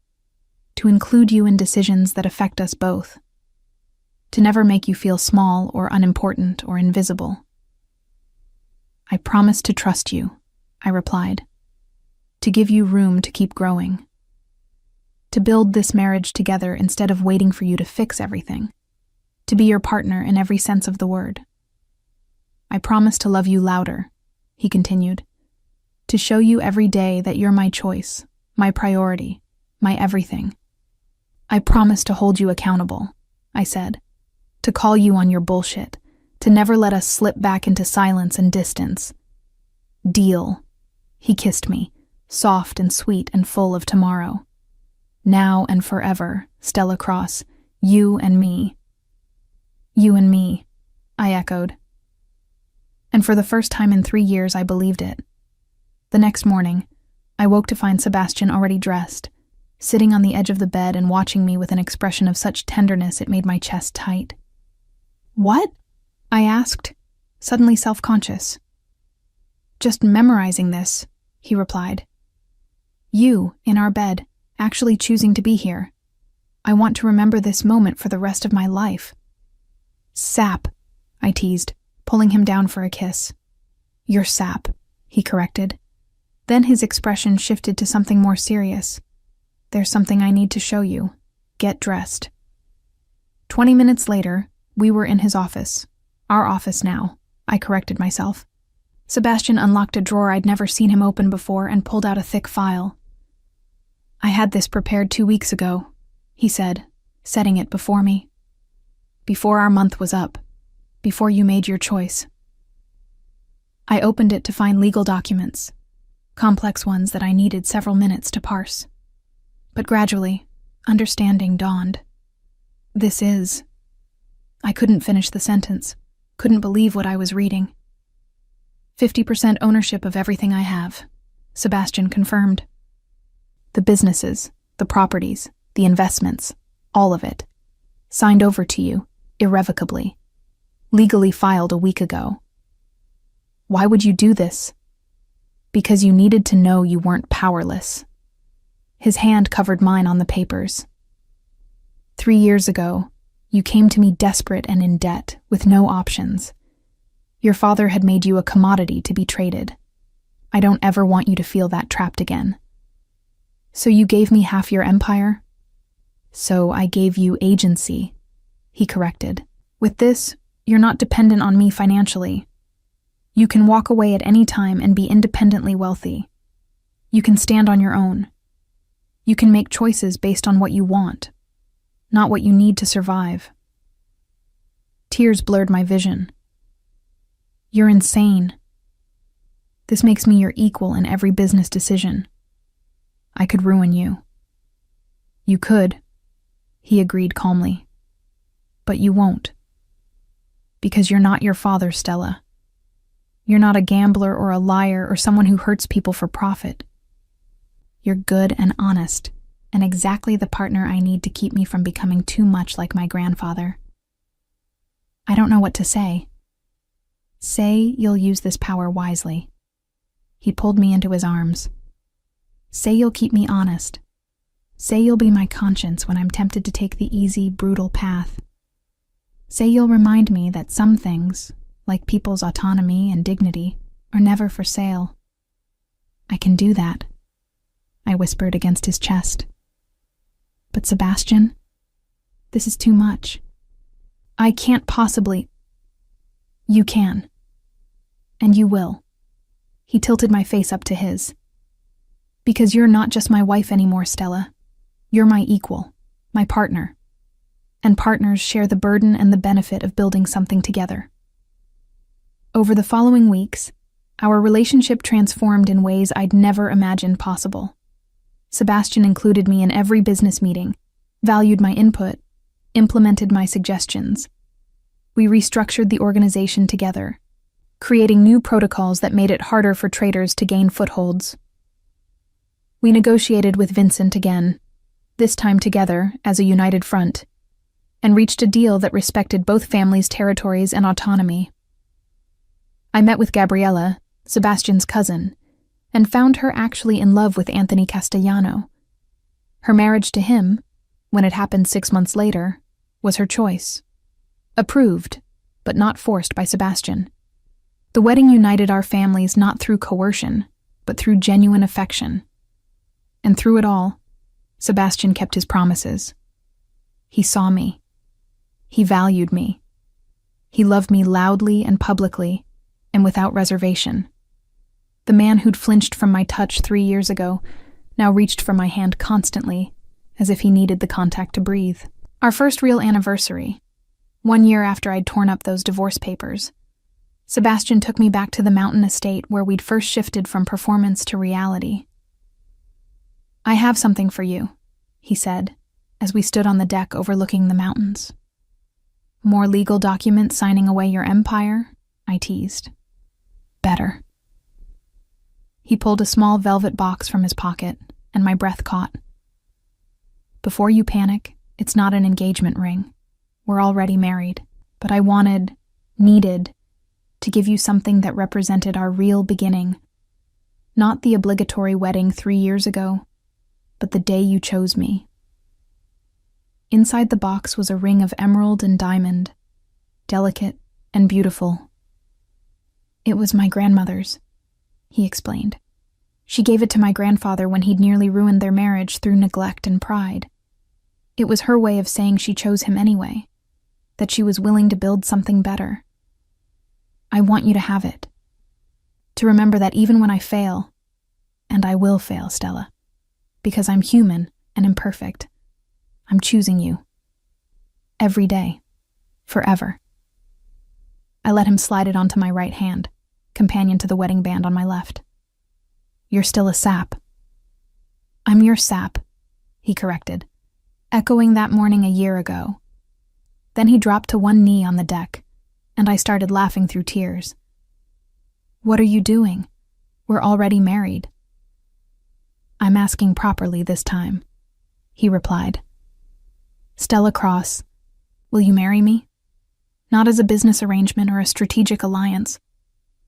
To include you in decisions that affect us both. To never make you feel small or unimportant or invisible." "I promise to trust you," I replied. "To give you room to keep growing. To build this marriage together instead of waiting for you to fix everything. To be your partner in every sense of the word. I promise to love you louder," he continued. "To show you every day that you're my choice, my priority, my everything. I promise to hold you accountable," I said. "To call you on your bullshit. To never let us slip back into silence and distance. Deal." He kissed me, soft and sweet and full of tomorrow. "Now and forever, Stella Cross, you and me." "You and me," I echoed. And for the first time in 3 years, I believed it. The next morning, I woke to find Sebastian already dressed, sitting on the edge of the bed and watching me with an expression of such tenderness it made my chest tight. "What?" I asked, suddenly self-conscious. "Just memorizing this," he replied. "You, in our bed, actually choosing to be here. I want to remember this moment for the rest of my life." "Sap," I teased, pulling him down for a kiss. "You're sap," he corrected. Then his expression shifted to something more serious. "There's something I need to show you. Get dressed." 20 minutes later, we were in his office. Our office now, I corrected myself. Sebastian unlocked a drawer I'd never seen him open before and pulled out a thick file. "I had this prepared 2 weeks ago," he said, setting it before me. "Before our month was up. Before you made your choice." I opened it to find legal documents, complex ones that I needed several minutes to parse. But gradually, understanding dawned. "This is..." I couldn't finish the sentence, couldn't believe what I was reading. 50% ownership of everything I have," Sebastian confirmed. "The businesses, the properties, the investments, all of it. Signed over to you, irrevocably. Legally filed a week ago. Why would you do this? Because you needed to know you weren't powerless." His hand covered mine on the papers. 3 years ago, you came to me desperate and in debt, with no options. Your father had made you a commodity to be traded. I don't ever want you to feel that trapped again. So you gave me half your empire? So I gave you agency, he corrected. With this, you're not dependent on me financially. You can walk away at any time and be independently wealthy. You can stand on your own. You can make choices based on what you want, not what you need to survive. Tears blurred my vision. You're insane. This makes me your equal in every business decision. I could ruin you. You could, he agreed calmly. But you won't. Because you're not your father, Stella. You're not a gambler or a liar or someone who hurts people for profit. You're good and honest, and exactly the partner I need to keep me from becoming too much like my grandfather. I don't know what to say. Say you'll use this power wisely. He pulled me into his arms. Say you'll keep me honest. Say you'll be my conscience when I'm tempted to take the easy, brutal path. Say you'll remind me that some things, like people's autonomy and dignity, are never for sale. I can do that, I whispered against his chest. But Sebastian, this is too much. I can't possibly. You can. And you will. He tilted my face up to his. Because you're not just my wife anymore, Stella. You're my equal, my partner. And partners share the burden and the benefit of building something together. Over the following weeks, our relationship transformed in ways I'd never imagined possible. Sebastian included me in every business meeting, valued my input, implemented my suggestions. We restructured the organization together, creating new protocols that made it harder for traders to gain footholds. We negotiated with Vincent again, this time together as a united front, and reached a deal that respected both families' territories and autonomy. I met with Gabriella, Sebastian's cousin, and found her actually in love with Anthony Castellano. Her marriage to him, when it happened 6 months later, was her choice. Approved, but not forced by Sebastian. The wedding united our families not through coercion, but through genuine affection. And through it all, Sebastian kept his promises. He saw me. He valued me. He loved me loudly and publicly, and without reservation. The man who'd flinched from my touch 3 years ago now reached for my hand constantly, as if he needed the contact to breathe. Our first real anniversary, 1 year after I'd torn up those divorce papers, Sebastian took me back to the mountain estate where we'd first shifted from performance to reality. I have something for you, he said, as we stood on the deck overlooking the mountains. More legal documents signing away your empire? I teased. Better. He pulled a small velvet box from his pocket, and my breath caught. Before you panic, it's not an engagement ring. We're already married, but I needed, to give you something that represented our real beginning. Not the obligatory wedding 3 years ago, but the day you chose me. Inside the box was a ring of emerald and diamond, delicate and beautiful. It was my grandmother's, he explained. She gave it to my grandfather when he'd nearly ruined their marriage through neglect and pride. It was her way of saying she chose him anyway, that she was willing to build something better. I want you to have it. To remember that even when I fail, and I will fail, Stella, because I'm human and imperfect, I'm choosing you. Every day. Forever. I let him slide it onto my right hand, companion to the wedding band on my left. You're still a sap. I'm your sap, he corrected, echoing that morning a year ago. Then he dropped to one knee on the deck, and I started laughing through tears. What are you doing? We're already married. I'm asking properly this time, he replied. Stella Cross, will you marry me? Not as a business arrangement or a strategic alliance,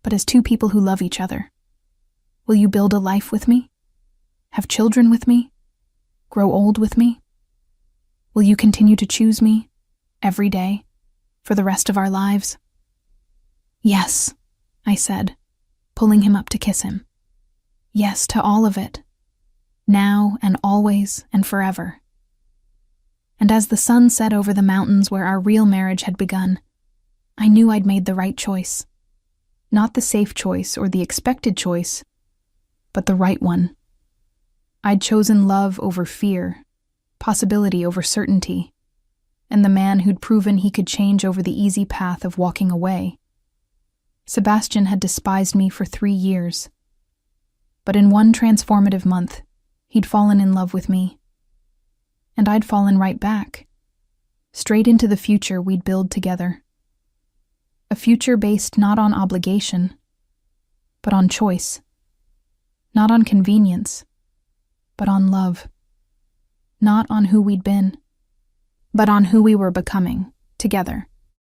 but as two people who love each other. Will you build a life with me? Have children with me? Grow old with me? Will you continue to choose me, every day, for the rest of our lives? Yes, I said, pulling him up to kiss him. Yes to all of it. Now and always and forever. And as the sun set over the mountains where our real marriage had begun, I knew I'd made the right choice. Not the safe choice or the expected choice, but the right one. I'd chosen love over fear, possibility over certainty, and the man who'd proven he could change over the easy path of walking away. Sebastian had despised me for 3 years, but in one transformative month, he'd fallen in love with me. And I'd fallen right back, straight into the future we'd build together. A future based not on obligation, but on choice. Not on convenience, but on love. Not on who we'd been, but on who we were becoming, together.